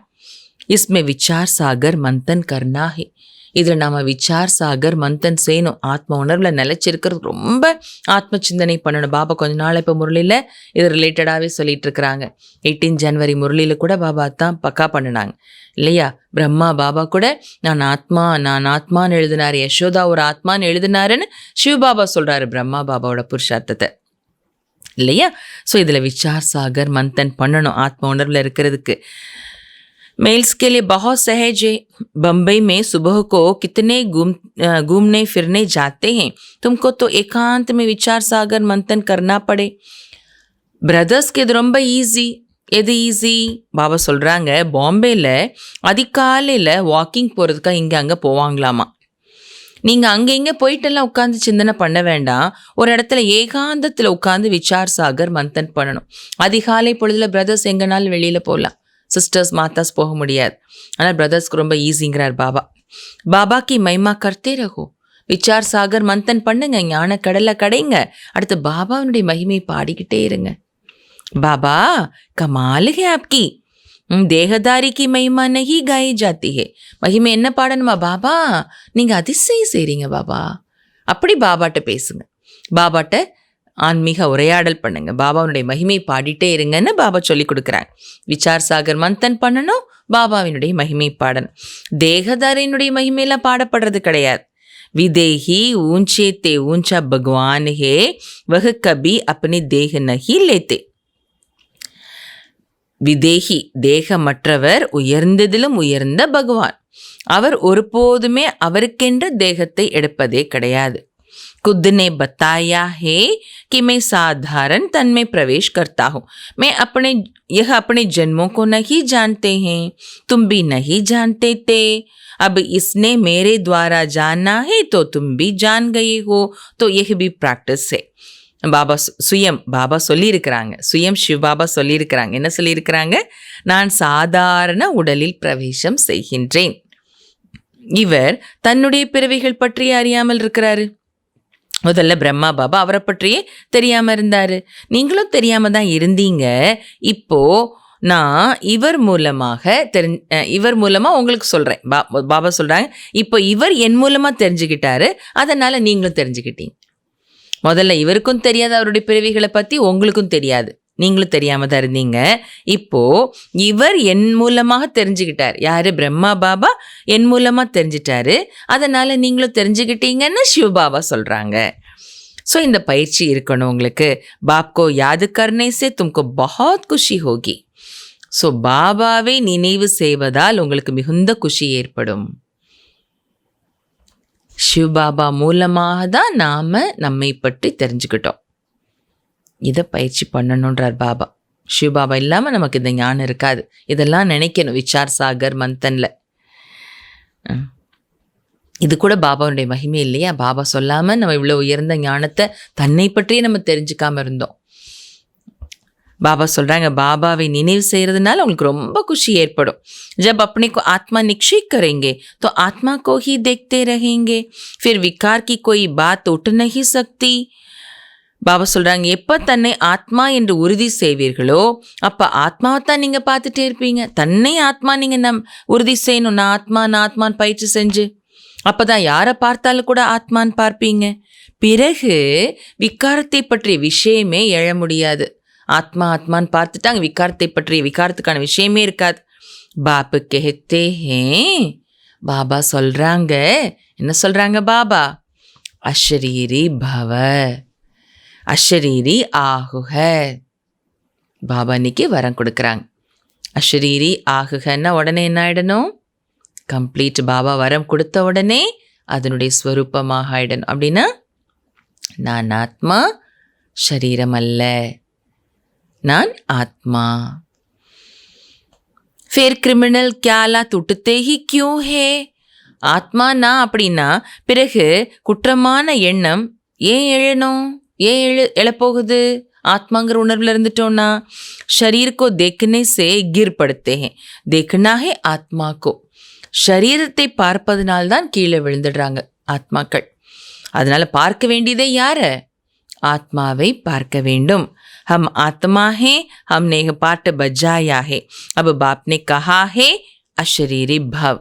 Speaker 2: இஸ்மே விசார் சாகர் மந்தன் கர்னா ஹே. இதில் நாம் விசார் சாகர் மந்தன் செய்யணும். ஆத்ம உணர்வில் நிலைச்சிருக்கிறது ரொம்ப ஆத்ம சிந்தனை பண்ணணும். பாபா கொஞ்ச நாள் இப்போ முரளியில் இது ரிலேட்டடாகவே சொல்லிட்டு இருக்கிறாங்க. 18 ஜனவரி முரளியில் கூட பாபா தான் பக்கா பண்ணினாங்க இல்லையா? பிரம்மா பாபா கூட நான் ஆத்மான்னு எழுதினார், யசோதா ஒரு ஆத்மான்னு எழுதினாருன்னு சிவபாபா சொல்கிறாரு பிரம்மா பாபாவோட புருஷார்த்தத்தை இல்லையா? ஸோ இதில் விசார் சாகர் மந்தன் பண்ணணும் ஆத்ம உணர்வில் இருக்கிறதுக்கு. मेल्स के लिए बहुत सहज है. बम्बई में सुबह को कितने घूमने फिरने जाते हैं. तुमको तो एकांत में विचार सागर मंथन करना पड़े. பிரதர்ஸ்க்கு இது ரொம்ப ஈஸி. எது ஈஸி? பாபா சொல்கிறாங்க பாம்பேயில் அதிகாலையில் வாக்கிங் போகிறதுக்காக இங்கே அங்கே போவாங்களாமா. நீங்கள் அங்கே இங்கே போயிட்டெல்லாம் உட்காந்து சிந்தனை பண்ண வேண்டாம். ஒரு இடத்துல ஏகாந்தத்தில் உட்காந்து விசார் சாகர் மந்தன் பண்ணணும். அதிகாலை பொழுதில் பிரதர்ஸ் எங்கேனாலும் வெளியில் போகலாம். சிஸ்டர்ஸ் மாத்தாஸ் போக முடியாது. ஆனால் பிரதர்ஸ்க்கு ரொம்ப ஈஸிங்கிறார் பாபா. பாபா கி மைமா கர்த்தே ரகோ. விசார் சாகர் மந்தன் பண்ணுங்க, ஞான கடலை கடைங்க, அடுத்து பாபாவினுடைய மகிமை பாடிக்கிட்டே இருங்க. பாபா கமால் ஹே ஆப்கி, தேகதாரி கி மைமா நஹி காயி ஜாத்தி ஹே. மகிமை என்ன பாடணுமா? பாபா நீங்கள் அதிசயம் செய்கிறீங்க பாபா. அப்படி பாபாட்ட பேசுங்க, பாபாட்ட ஆன்மீக உரையாடல் பண்ணுங்க, பாபாவினுடைய மகிமை பாடிட்டே இருங்கன்னு பாபா சொல்லி கொடுக்குறாங்க. விசார் சாகர் மந்தன் பண்ணணும், பாபாவினுடைய மகிமை பாடணும். தேகதாரியினுடைய மகிமையெல்லாம் பாடப்படுறது கிடையாது. விதேஹி ஊஞ்சே தே ஊஞ்சா பகவான் ஹே வஹ் கபி அப்னி தேக நஹி லேத்தே. விதேகி தேகமற்றவர் உயர்ந்ததிலும் உயர்ந்த பகவான். அவர் ஒருபோதுமே அவருக்கென்ற தேகத்தை எடுப்பதே கிடையாது. खुद ने बताया है कि मैं साधारण तन में प्रवेश करता हूँ। यह अपने जन्मों को नहीं जानते हैं, तुम भी नहीं जानते थे। अब इसने मेरे द्वारा जानना है तो तुम भी जान गए हो। तो यह भी प्रैक्टिस है. பாபா சொல்லியிருக்கிறாங்க, சிவ பாபா சொல்லியிருக்கிறாங்க. என்ன சொல்லியிருக்கிறாங்க? நான் சாதாரண உடலில் பிரவேசம் செய்கின்றேன். இவர் தன்னுடைய பிறவிகள் பற்றி அறியாமல் இருக்கிறாரு. முதல்ல பிரம்மா பாபா அவரை பற்றியே தெரியாம இருந்தாரு. நீங்களும் தெரியாம தான் இருந்தீங்க. இப்போ நான் இவர் மூலமா உங்களுக்கு சொல்றேன். பாபா சொல்றாங்க, இப்போ இவர் என் மூலமா தெரிஞ்சுக்கிட்டாரு, அதனால நீங்களும் தெரிஞ்சுக்கிட்டீங்க. முதல்ல இவருக்கும் தெரியாது அவருடைய பிறவிகளை பத்தி, உங்களுக்கும் தெரியாது, நீங்களும் தெரியாம தான் இருந்தீங்க. இப்போ இவர் என் மூலமாக தெரிஞ்சுக்கிட்டார். யாரு? பிரம்மா பாபா என் மூலமா தெரிஞ்சிட்டாரு, அதனால நீங்களும் தெரிஞ்சுக்கிட்டீங்கன்னு சிவபாபா சொல்றாங்க. ஸோ இந்த பயிற்சி இருக்கணும் உங்களுக்கு. பாப்கோ யாது கர்னே சே தும்கோ பஹுத் குஷி ஹோகி. ஸோ பாபாவை நினைவு செய்வதால் உங்களுக்கு மிகுந்த குஷி ஏற்படும். சிவபாபா மூலமாக தான் நாம நம்மை பற்றி தெரிஞ்சுக்கிட்டோம். இதை பயிற்சி பண்ணணுன்றார் பாபா. சிவபாபா இல்லாமல் நமக்கு இந்த ஞானம் இருக்காது. இதெல்லாம் நினைக்கணும் விசார் சாகர் மந்தன்ல. இது கூட பாபாவுடைய மகிமை இல்லையா? பாபா சொல்லாமல் நம்ம இவ்வளோ உயர்ந்த ஞானத்தை தன்னை பற்றியே நம்ம தெரிஞ்சுக்காம இருந்தோம். பாபா சொல்கிறாங்க, பாபாவை நினைவு செய்கிறதுனால உங்களுக்கு ரொம்ப குஷி ஏற்படும். जब अपने को आत्मा निश्चय करेंगे तो आत्मा को ही देखते रहेंगे, फिर विकार की कोई बात उठ नहीं सकती. பாபா சொல்கிறாங்க, எப்போ தன்னை ஆத்மா என்று உறுதி செய்வீர்களோ அப்போ ஆத்மாவை தான் நீங்கள் பார்த்துட்டே இருப்பீங்க. தன்னை ஆத்மா நீங்கள் உறுதி செய்யணும். நான் ஆத்மான்னு பயிற்சி செஞ்சு அப்போ தான் யாரை பார்த்தாலும் கூட ஆத்மான்னு பார்ப்பீங்க. பிறகு விகாரத்தை பற்றிய விஷயமே எழ முடியாது. ஆத்மான்னு பார்த்துட்டாங்க, விகாரத்துக்கான விஷயமே இருக்காது. பாப்பு கெஹத்தே ஹே, பாபா சொல்கிறாங்க, என்ன சொல்கிறாங்க பாபா? அஷரீரி பவ அஷரீரி ஆகுக. பாபா இன்னைக்கு வரம் கொடுக்குறாங்க. அஷரீரி ஆகுகன்னா உடனே என்ன ஆகிடணும்? கம்ப்ளீட். பாபா வரம் கொடுத்த உடனே அதனுடைய ஸ்வரூபமாக ஆகிடணும். அப்படின்னா நான் ஆத்மா, ஷரீரம் அல்ல, நான் ஆத்மா. फिर क्रिमिनल क्या टूटते ही क्यों है? ஆத்மா நான் அப்படின்னா பிறகு குற்றமான எண்ணம் ஏன் எழணும்? ஏன் எழப்போகுது? ஆத்மாங்கிற உணர்வில் இருந்துட்டோன்னா ஷரீர் கோ தேக்கனே சே கிர் படுத்தே ஹே. தேக்கனா ஹே ஆத்மா கோ. ஷரீரத்தை பார்ப்பதனால்தான் கீழே விழுந்துடுறாங்க ஆத்மாக்கள். அதனால பார்க்க வேண்டியதே யார? ஆத்மாவை பார்க்க வேண்டும். हम आत्मा हैं, हमने यह पाठ बजाया है. अब बाप ने कहा है अशरीरी भव.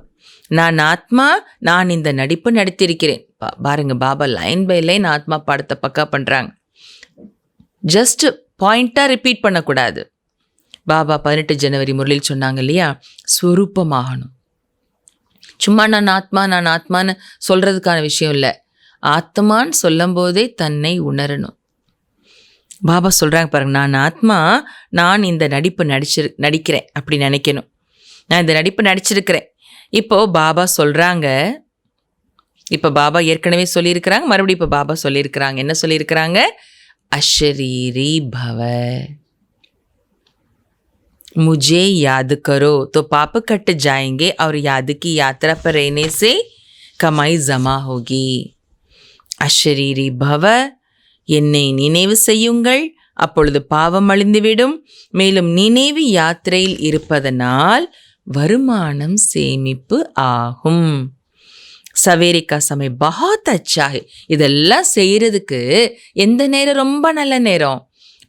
Speaker 2: நான் ஆத்மா, நான் இந்த நடிப்பு நடித்திருக்கிறேன். பாருங்க, பாபா லைன் பை லைன் ஆத்மா பாடத்தை பக்கா பண்ணுறாங்க. ஜஸ்ட் பாயிண்டாக ரிப்பீட் பண்ணக்கூடாது. பாபா 18 ஜனவரி முரளியில் சொன்னாங்க இல்லையா, ஸ்வரூபமாகணும். சும்மா நான் ஆத்மான்னு சொல்கிறதுக்கான விஷயம் இல்லை. ஆத்மான்னு சொல்லும் போதே தன்னை உணரணும். பாபா சொல்கிறாங்க பாருங்க, நான் ஆத்மா, நான் இந்த நடிப்பு நடிக்கிறேன் அப்படி நினைக்கணும். நான் இந்த நடிப்பு நடிச்சிருக்கிறேன். இப்போது பாபா சொல்கிறாங்க, இப்போ பாபா ஏற்கனவே சொல்லியிருக்கிறாங்க, மறுபடியும் இப்போ பாபா சொல்லியிருக்கிறாங்க. என்ன சொல்லியிருக்கிறாங்க? அஷரீரி பவ, मुझे याद करो तो पाप कट जाएंगे और याद की यात्रा पर रहने से कमाई जमा होगी. அஷரீரி பவ, என்னை நினைவு செய்யுங்கள், அப்பொழுது பாவம் அழிந்துவிடும். மேலும் நினைவு யாத்திரையில் இருப்பதனால் வருமானம் சேமிப்பு ஆகும். சவேரே கா சமய பஹுத் அச்சா ஹை. இதெல்லாம் செய்கிறதுக்கு எந்த நேரம் ரொம்ப நல்ல நேரம்?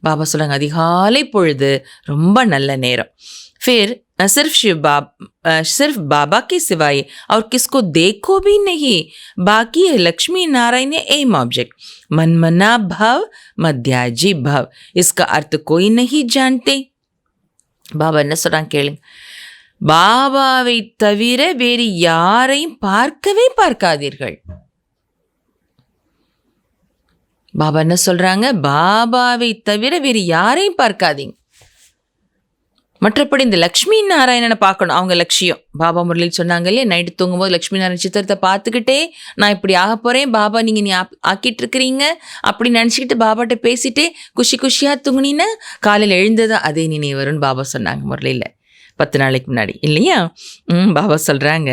Speaker 2: பாபா சொல்கிறாங்க, அதிகாலை பொழுது ரொம்ப நல்ல நேரம். फिर सिर्फ बाबा के सिवाय और किसको देखो भी नहीं. बाकी है लक्ष्मी नारायण एम ऑब्जेक्ट, मनमना भव मध्याजी भव. इसका अर्थ कोई नहीं जानते. பாபா என்ன சொல்கிறாங்க கேளுங்க. பாபாவை தவிர வேறு யாரையும் பார்க்கவே பார்க்காதீர்கள். பாபா என்ன சொல்கிறாங்க? பாபாவை தவிர வேறு யாரையும் பார்க்காதீங்க. மற்றபடி இந்த லக்ஷ்மி நாராயணனை பார்க்கணும், அவங்க லட்சியம். பாபா முரளியில் சொன்னாங்க இல்லையா, நைட்டு தூங்கும்போது லக்ஷ்மி நாராயண சித்திரத்தை பார்த்துக்கிட்டே நான் இப்படி ஆக போகிறேன் பாபா, நீங்கள் நீ ஆக்கிட்டு இருக்கிறீங்க அப்படி நினச்சிக்கிட்டு பாபாட்ட பேசிட்டே குஷி குஷியாக தூங்குனீன்னா காலையில் எழுந்ததான் அதே நினைவு வரும்னு பாபா சொன்னாங்க முரளியில் 10 நாளைக்கு முன்னாடி இல்லையா. பாபா சொல்கிறாங்க.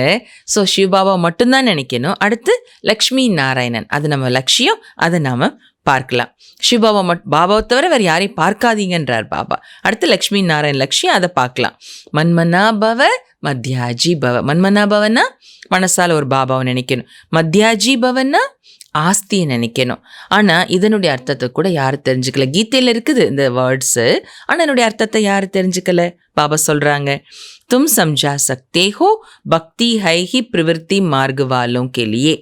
Speaker 2: ஸோ சிவபாபா மட்டும்தான் நினைக்கணும். அடுத்து லக்ஷ்மி நாராயணன், அது நம்ம லட்சியம், அதை நாம் பார்க்கலாம். சிவபாபா பாபாவை தவிர வேறு யாரையும் பார்க்காதீங்கன்றார் பாபா. அடுத்து லக்ஷ்மி நாராயண் லட்சியம், அதை பார்க்கலாம். மன்மனா பவ மத்யாஜி பவ. மன்மனா பவன்னா மனசால் ஒரு பாபாவை நினைக்கணும், மத்யாஜி பவன்னா ஆஸ்தியை நினைக்கணும். ஆனால் இதனுடைய அர்த்தத்தை கூட யாரும் தெரிஞ்சுக்கல. கீதையில் இருக்குது இந்த வேர்ட்ஸு, ஆனால் என்னுடைய அர்த்தத்தை யாரும் தெரிஞ்சுக்கல. பாபா சொல்கிறாங்க, तुम समझा सकते हो भक्ति है ही प्रवृत्ति मार्ग वालों के लिए,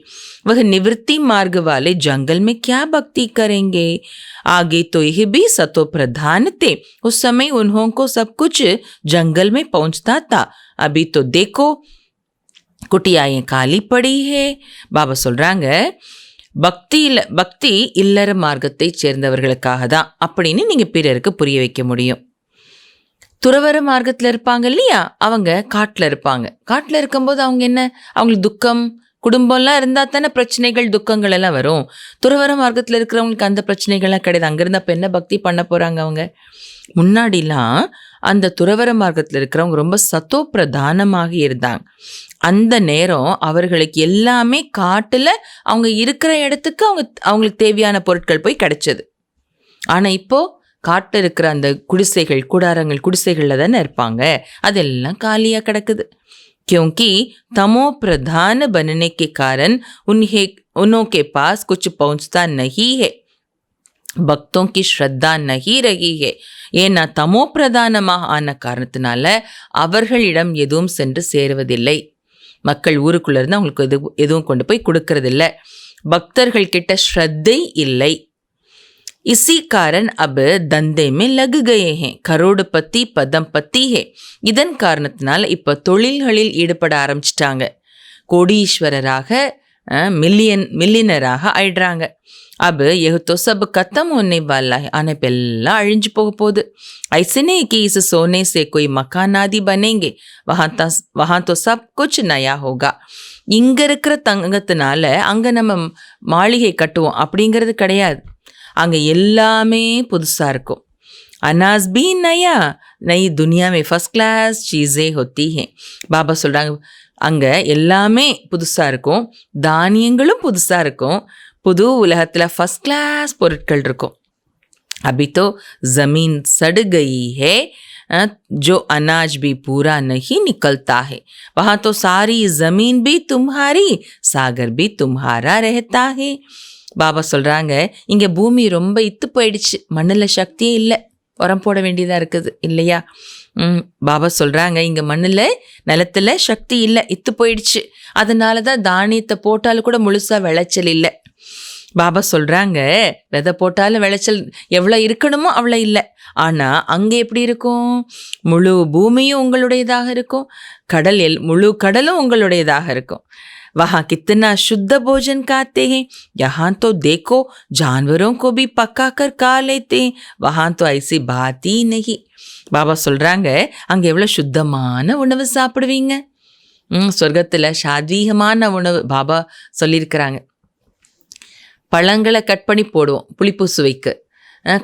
Speaker 2: वह निवृत्ति मार्ग वाले जंगल में क्या भक्ति करेंगे, आगे तो यह भी सतो प्रधान थे, उस समय उन्हों को सब कुछ जंगल में पहुंचता था, अभी तो देखो कुटियाएं काली पड़ी है. பாபா சொல்கிறாங்க, பக்தி இல்லற மார்க்கத்தை சேர்ந்தவர்களுக்காக தான் அப்படின்னு நீங்கள் பிறருக்கு புரிய வைக்க முடியும். துறவர மார்க்கத்தில் இருப்பாங்க இல்லையா, அவங்க காட்டில் இருப்பாங்க. காட்டில் இருக்கும்போது அவங்க என்ன, அவங்களுக்கு துக்கம் குடும்பம்லாம் இருந்தால் தானே பிரச்சனைகள் துக்கங்கள் எல்லாம் வரும். துறவர மார்க்கத்தில் இருக்கிறவங்களுக்கு அந்த பிரச்சனைகள்லாம் கிடையாது. அங்கேருந்து அப்போ என்ன பக்தி பண்ண போகிறாங்க அவங்க? முன்னாடிலாம் அந்த துறவர மார்க்கத்தில் இருக்கிறவங்க ரொம்ப சத்தோ பிரதானமாக இருந்தாங்க. அந்த நேரம் அவர்களுக்கு எல்லாமே காட்டில் அவங்க இருக்கிற இடத்துக்கு அவங்களுக்கு தேவையான பொருட்கள் போய் கிடைச்சது. ஆனால் இப்போது காட்டில் இருக்கிற அந்த குடிசைகள் கூடாரங்கள் குடிசைகளில் தானே இருப்பாங்க, அதெல்லாம் காலியாக கிடக்குது. क्योंकि तमो प्रधान बनने के कारण उन्हों के पास कुछ पहुंचता नहीं है, பக்தோं की श्रद्धा नहीं रही है. ஏன்னா தமோ பிரதானமாக ஆன காரணத்தினால அவர்களிடம் எதுவும் சென்று சேருவதில்லை. மக்கள் ஊருக்குள்ளே இருந்து அவங்களுக்கு எதுவும் கொண்டு போய் கொடுக்கறதில்ல. பக்தர்கள் கிட்ட ஸ்ரத்தை இல்லை. इसी कारण अब धंधे में लग गए हैं, करोड़पति पदमपति है. இதன் காரணத்தினால் இப்போ தொழில்களில் ஈடுபட ஆரம்பிச்சிட்டாங்க. கோடீஸ்வரராக மில்லியனராக ஆயிடுறாங்க. अब यह तो सब खत्म होने वाला है. ஆனால் இப்போ எல்லாம் அழிஞ்சு போக போகுது. ऐसे नहीं कि इस सोने से कोई मकान आदि बनेंगे, वहाँ तो सब कुछ नया होगा. இங்கே இருக்கிற தங்கத்தினால அங்கே நம்ம மாளிகை கட்டுவோம் அப்படிங்கிறது கிடையாது. அங்கே எல்லாமே புதுசாக இருக்கும். அனாஸ் பி நயா நை துனியா மே ஃபர்ஸ்ட் கிளாஸ் சீஸே ஹொத்தி ஹே. பாபா சொல்கிறாங்க, அங்கே எல்லாமே புதுசாக இருக்கும், தானியங்களும் புதுசாக இருக்கும், புது உலகத்தில் ஃபர்ஸ்ட் கிளாஸ் பொருட்கள் இருக்கும். அபி தோ ஜமீன் சடு கயி ஹே, जो अनाज भी पूरा नहीं निकलता है, वहाँ तो सारी ज़मीन भी तुम्हारी, सागर भी तुम्हारा रहता है. பாபா சொல்கிறாங்க, இங்கே பூமி ரொம்ப இத்து போயிடுச்சு, மண்ணில் சக்தியே இல்லை, உரம் போட வேண்டியதாக இருக்குது இல்லையா. பாபா சொல்கிறாங்க, இங்கே மண்ணில் நிலத்தில் சக்தி இல்லை, இத்து போயிடுச்சு. அதனால தான் தானியத்தை போட்டாலும் கூட முழுசாக விளைச்சல் இல்லை. பாபா சொல்கிறாங்க, விதை போட்டாலும் விளைச்சல் எவ்வளோ இருக்கணுமோ அவ்வளோ இல்லை. ஆனால் அங்கே எப்படி இருக்கும், முழு பூமியும் உங்களுடையதாக இருக்கும், முழு கடலும் உங்களுடையதாக இருக்கும். वहाँ कितना शुद्ध भोजन खाते हैं, यहाँ तो देखो जानवरों को भी पका कर खा लेते हैं, वहाँ तो ऐसी बात ही नहीं. பாபா சொல்கிறாங்க, அங்கே எவ்வளோ சுத்தமான உணவு சாப்பிடுவீங்க. சொர்க்கத்தில் சாத்வீகமான உணவு பாபா சொல்லியிருக்கிறாங்க. பழங்களை கட் பண்ணி போடுவோம் புளிப்பு சுவைக்கு,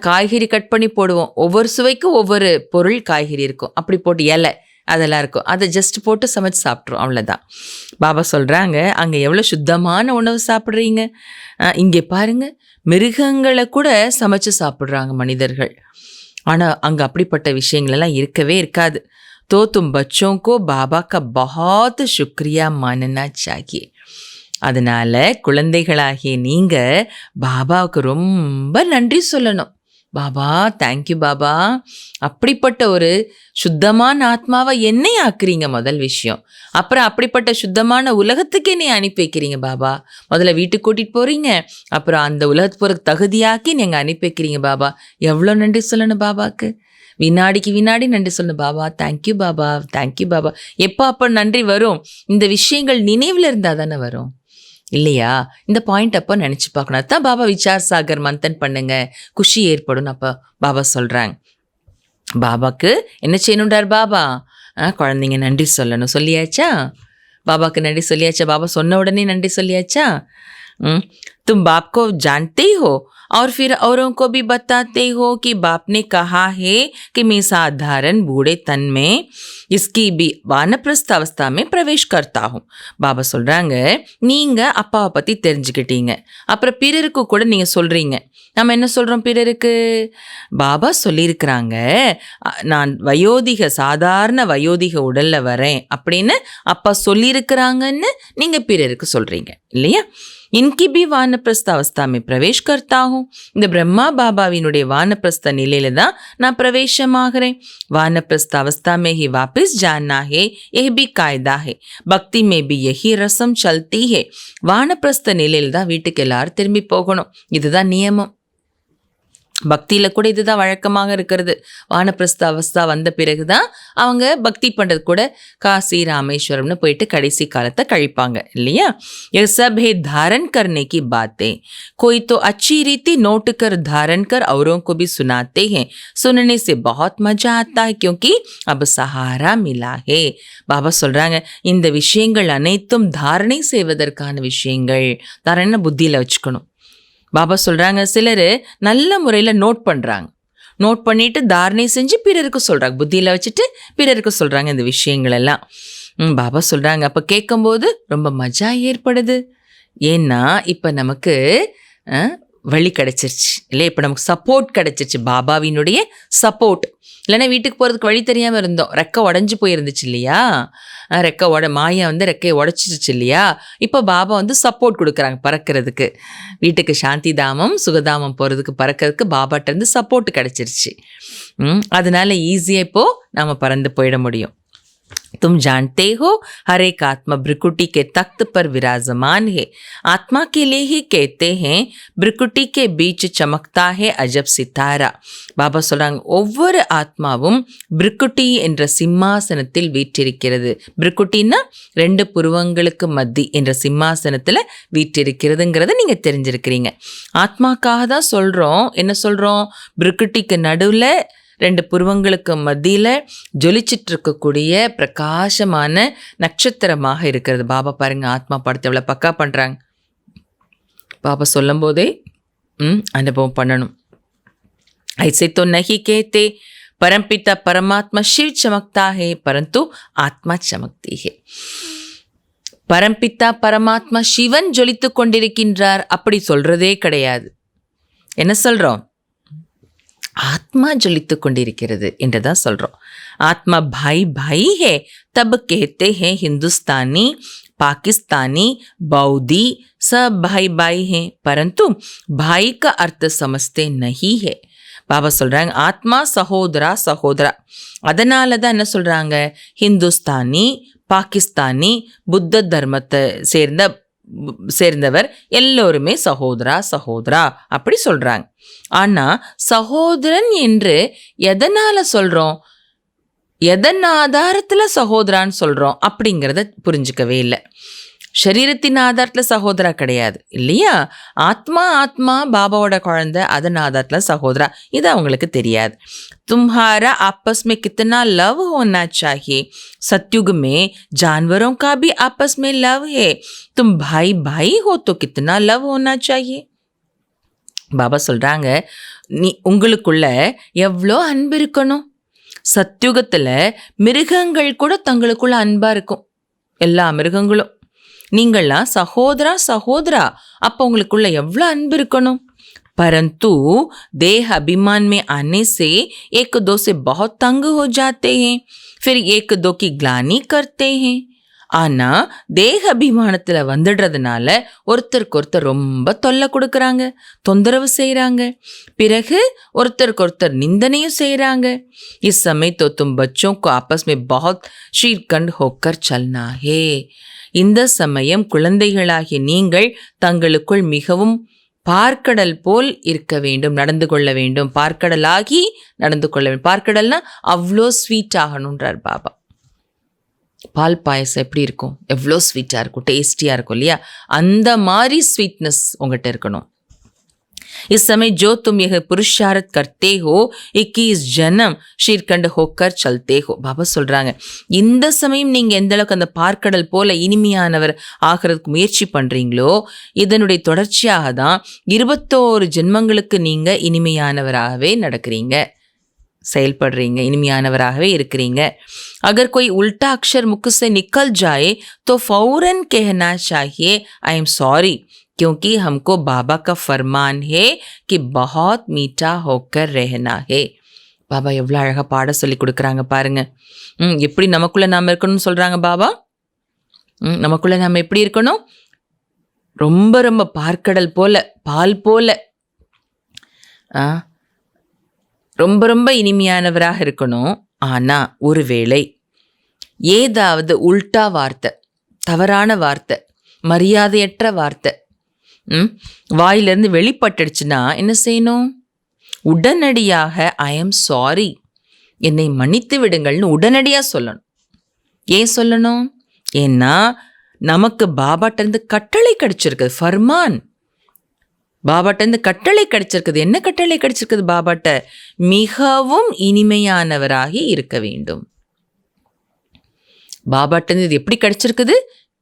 Speaker 2: காய்கறி கட் பண்ணி போடுவோம், ஒவ்வொரு சுவைக்கும் ஒவ்வொரு பொருள் காய்கறி இருக்கும், அப்படி போட்டு இலை அதெல்லாம் இருக்கும், அதை ஜஸ்ட் போட்டு சமைச்சு சாப்பிட்ருவோம், அவ்வளோதான். பாபா சொல்கிறாங்க, அங்கே எவ்வளோ சுத்தமான உணவு சாப்பிட்றீங்க. இங்கே பாருங்கள், மிருகங்களை கூட சமைச்சு சாப்பிட்றாங்க மனிதர்கள். ஆனால் அங்கே அப்படிப்பட்ட விஷயங்களெல்லாம் இருக்கவே இருக்காது. तो तुम बच्चों को बाबा का बहुत शुक्रिया मानना चाहिए. அதனால் குழந்தைகளாகிய நீங்கள் பாபாவுக்கு ரொம்ப நன்றி சொல்லணும். பாபா தேங்க்யூ பாபா, அப்படிப்பட்ட ஒரு சுத்தமான ஆத்மாவை என்னை ஆக்குறீங்க முதல் விஷயம். அப்புறம் அப்படிப்பட்ட சுத்தமான உலகத்துக்கு என்னை அனுப்பி வைக்கிறீங்க பாபா. முதல்ல வீட்டுக்கு கூட்டிகிட்டு போகிறீங்க, அப்புறம் அந்த உலகத்துக்கு போகிற தகுதியாக்கி நீங்கள் அனுப்பி வைக்கிறீங்க பாபா. எவ்வளோ நன்றி சொல்லணும் பாபாவுக்கு, வினாடிக்கு வினாடி நன்றி சொல்லணும். Baba thank you Baba, thank you Baba. எப்போ அப்போ நன்றி வரும், இந்த விஷயங்கள் நினைவில் இருந்தால் தானே வரும் இல்லையா. இந்த பாயிண்ட் அப்போ நினச்சி பார்க்கணும். அதுதான் பாபா விசார் சாகர் மந்தன் பண்ணுங்க, குஷி ஏற்படும் அப்போ பாபா சொல்கிறாங்க. பாபாக்கு என்ன செய்யணுன்றார் பாபா? குழந்தைங்க நன்றி சொல்லணும். சொல்லியாச்சா? பாபாக்கு நன்றி சொல்லியாச்சா? பாபா சொன்ன உடனே நன்றி சொல்லியாச்சா? तुम बाप को जानते ही हो और फिर औरों को भी बताते हो कि बाप ने कहा है कि मैं साधारण बूढ़े तन में इसकी भी वानप्रस्थ अवस्था में प्रवेश करता हूँ. பாபா சொல்கிறாங்க, நீங்கள் அப்பாவை பற்றி தெரிஞ்சுக்கிட்டீங்க, அப்புறம் பிறருக்கு கூட நீங்கள் சொல்கிறீங்க. நம்ம என்ன சொல்கிறோம் பிறருக்கு? பாபா சொல்லியிருக்கிறாங்க, நான் சாதாரண வயோதிக உடலில் வரேன் அப்படின்னு அப்பா சொல்லியிருக்கிறாங்கன்னு நீங்கள் பிறருக்கு சொல்கிறீங்க இல்லையா? இன்கி பி வானப்பிரஸ்த அவஸ்தாமே பிரவேஷ் கர்த்தாகும். இந்த பிரம்மா பாபாவினுடைய வானப்பிரஸ்த நிலையில தான் நான் பிரவேசமாகிறேன். வானப்பிரஸ்த அவஸ்தா में ही वापस जाना है, यह भी कायदा है. பக்தி में भी यही रस्म चलती है. வானப்பிரஸ்த நிலையில தான் வீட்டுக்கு எல்லாரும் திரும்பி போகணும். இதுதான் நியமம். பக்தியில் கூட இதுதான் வழக்கமாக இருக்கிறது. வானப்பிரஸ்த அவஸ்தா வந்த பிறகு தான் அவங்க பக்தி பண்ணுறது கூட காசி ராமேஸ்வரம்னு போயிட்டு கடைசி காலத்தை கழிப்பாங்க இல்லையா? ये सब है धारण करने की बातें. कोई तो अच्छी रीति नोट कर धारण कर औरों को भी सुनाते हैं. सुनने से बहुत मजा आता है क्योंकि अब सहारा मिला है. பாபா சொல்கிறாங்க, இந்த விஷயங்கள் அனைத்தும் தாரணை செய்வதற்கான விஷயங்கள். தாரணை புத்தியில் வச்சுக்கணும். பாபா சொல்கிறாங்க, சிலர் நல்ல முறையில் நோட் பண்ணுறாங்க, நோட் பண்ணிவிட்டு தாரணை செஞ்சு பிறருக்கு சொல்கிறாங்க, புத்தியில் வச்சுட்டு பிறருக்கு சொல்கிறாங்க இந்த விஷயங்கள் எல்லாம். பாபா சொல்கிறாங்க, அப்போ கேட்கும்போது ரொம்ப மஜா ஏற்படுது. ஏன்னா இப்போ நமக்கு வழி கிடச்சிருச்சு இல்லை, இப்போ நமக்கு சப்போர்ட் கிடச்சிருச்சு, பாபாவினுடைய சப்போர்ட். இல்லைன்னா வீட்டுக்கு போகிறதுக்கு வழி தெரியாமல் இருந்தோம், ரெக்கை உடஞ்சி போயிருந்துச்சு இல்லையா? மாயா வந்து ரெக்கையை உடச்சிருச்சு இல்லையா? இப்போ பாபா வந்து சப்போர்ட் கொடுக்குறாங்க பறக்கிறதுக்கு. வீட்டுக்கு சாந்தி தாமம் சுகதாமம் போகிறதுக்கு பறக்கிறதுக்கு பாபாட்டேருந்து சப்போர்ட் கிடச்சிருச்சு. அதனால ஈஸியாக இப்போது நாம் பறந்து போயிட முடியும். तुम जानते हो हर एक आत्मा भ्रिकुटी के तख्त पर विराजमान है. आत्मा के लिए ही कहते हैं भ्रिकुटी के बीच चमकता है अजब सितारा. பாபா சொல்கிறாங்க, ஒவ்வொரு ஆத்மாவும் பிரிக்குட்டி என்ற சிம்மாசனத்தில் வீற்றிருக்கிறது. பிரிக்குட்டின்னா 2 புருவங்களுக்கு மத்தி என்ற சிம்மாசனத்தில் வீற்றிருக்கிறதுங்கிறத நீங்கள் தெரிஞ்சிருக்கிறீங்க. ஆத்மாக்காக தான் சொல்கிறோம். என்ன சொல்கிறோம்? பிரிக்குட்டிக்கு நடுவில் 2 புருவங்களுக்கு மத்தியில் ஜொலிச்சிட்டு இருக்கக்கூடிய பிரகாசமான நட்சத்திரமாக இருக்கிறது. பாபா பாருங்க, ஆத்மா படத்தை எவ்வளோ பக்கா பண்ணுறாங்க. பாபா சொல்லும் போதே அனுபவம் பண்ணணும். ऐसे तो नहीं कहते परमपिता परमात्मा शिव चमकता है परंतु आत्मा चमकती है. பரம்பித்தா பரமாத்மா சிவன் ஜொலித்து கொண்டிருக்கின்றார் அப்படி சொல்றதே கிடையாது. என்ன சொல்றோம்? ஆத்மா ஜொலித்து கொண்டிருக்கிறது என்றுதான் சொல்றோம். ஆத்மா பாய் பாய் ஹே தப் कहते हैं हिंदुस्तानी पाकिस्तानी बौद्धी सब भाई भाई हैं परंतु भाई का अर्थ समझते नहीं है. பாபா சொல்கிறாங்க, ஆத்மா சகோதரா சகோதரா. அதனால தான் என்ன சொல்கிறாங்க, ஹிந்துஸ்தானி பாகிஸ்தானி புத்த தர்மத்தை சேர்ந்தவர் எல்லோருமே சகோதரா சகோதரா அப்படி சொல்கிறாங்க. ஆனால் சகோதரன் என்று எதனால் சொல்கிறோம், எதன் ஆதாரத்தில் சகோதரான்னு சொல்கிறோம் அப்படிங்கிறத புரிஞ்சுக்கவே இல்லை. சரீரத்தின் ஆதாரத்தில் சகோதரா கிடையாது இல்லையா? ஆத்மா ஆத்மா பாபாவோட குழந்தை, அதன் ஆதாரத்தில் சகோதரா, இது அவங்களுக்கு தெரியாது. तुम्हारा आपस में कितना लव होना चाहिए. सतयुग में जानवरों का भी आपस में लव है. तुम भाई भाई हो तो कितना लव होना चाहिए. பாபா சொல்கிறாங்க, உங்களுக்குள்ள எவ்வளோ அன்பு இருக்கணும். சத்யுகத்தில் மிருகங்கள் கூட தங்களுக்குள்ள அன்பாக இருக்கும், எல்லா மிருகங்களும். நீங்கள்லாம் சகோதரா சகோதரா, அப்போ உங்களுக்குள்ள எவ்வளோ அன்பு இருக்கணும். परंतु देह अभिमान में आने से एक दो से बहुत तंग हो जाते हैं, फिर एक दो की ग्लानि करते हैं. ஆனால் தேக அபிமானத்தில் வந்துடுறதுனால ஒருத்தருக்கு ஒருத்தர் ரொம்ப தொல்லை கொடுக்குறாங்க, தொந்தரவு செய்கிறாங்க, பிறகு ஒருத்தருக்கு ஒருத்தர் நிந்தனையும் செய்கிறாங்க. इस समय तो तुम बच्चों को आपस में बहुत शीरकंड होकर चलना है. இந்த சமயம் குழந்தைகளாகிய நீங்கள் தங்களுக்குள் மிகவும் பார்க்கடல் போல் இருக்க வேண்டும், நடந்து கொள்ள வேண்டும். பார்க்கடலாகி நடந்து கொள்ள வேண்டும். பார்க்கடல்னா அவ்வளோ ஸ்வீட் ஆகணுன்றார் பாபா. பால் பாயசம் எப்படி இருக்கும், எவ்வளோ ஸ்வீட்டாக இருக்கும், டேஸ்டியாக இருக்கும் இல்லையா? அந்த மாதிரி ஸ்வீட்னஸ் உங்கள்கிட்ட இருக்கணும். इस समय जो तुम यह पुरुषार्थ करते हो 21 जन्म ஷீர்கண்ட் ஹோக்கர் சல்தே ஹோ. பாபா சொல்றாங்க, இந்த சமயம் நீங்க எந்த அளவுக்கு அந்த பார்க்கடல் போல இனிமையானவர் ஆகிறதுக்கு முயற்சி பண்றீங்களோ இதனுடைய தொடர்ச்சியாக தான் 21 ஜென்மங்களுக்கு நீங்க இனிமையானவராகவே நடக்கிறீங்க, செயல்படுறீங்க, இனிமையானவராகவே இருக்கிறீங்க. अगर कोई उल्टा अक्षर मुख से निकल जाए तो फौरन कहना चाहिए आई एम सॉरी, क्योंकि हमको बाबा का फरमान है कि बहुत मीठा होकर रहना है. பாபா எவ்வளோ அழகாக பாட சொல்லி கொடுக்குறாங்க பாருங்க. எப்படி நமக்குள்ள நாம் இருக்கணும்னு சொல்றாங்க பாபா. நமக்குள்ள நாம் எப்படி இருக்கணும்? ரொம்ப ரொம்ப பார்க்கடல் போல, பால் போல, ரொம்ப ரொம்ப இனிமையானவராக இருக்கணும். ஆனால் ஒருவேளை ஏதாவது உல்டா வார்த்தை, தவறான வார்த்தை, மரியாதையற்ற வார்த்தை வாயிலிருந்து வெளிப்பட்டுடுச்சுன்னா என்ன செய்யணும்? உடனடியாக ஐ எம் சாரி, என்னை மன்னித்து விடுங்கள்னு உடனடியாக சொல்லணும். ஏன் சொல்லணும்? ஏன்னா நமக்கு பாபாட்டிருந்து கட்டளை கிடைச்சிருக்குது, ஃபர்மான். பாபாட்டிருந்து கட்டளை கிடைச்சிருக்குது. என்ன கட்டளை கிடைச்சிருக்குது பாபாட்ட? மிகவும் இனிமையானவராகி இருக்க வேண்டும். பாபாட்டிருந்து இது எப்படி கிடைச்சிருக்குது?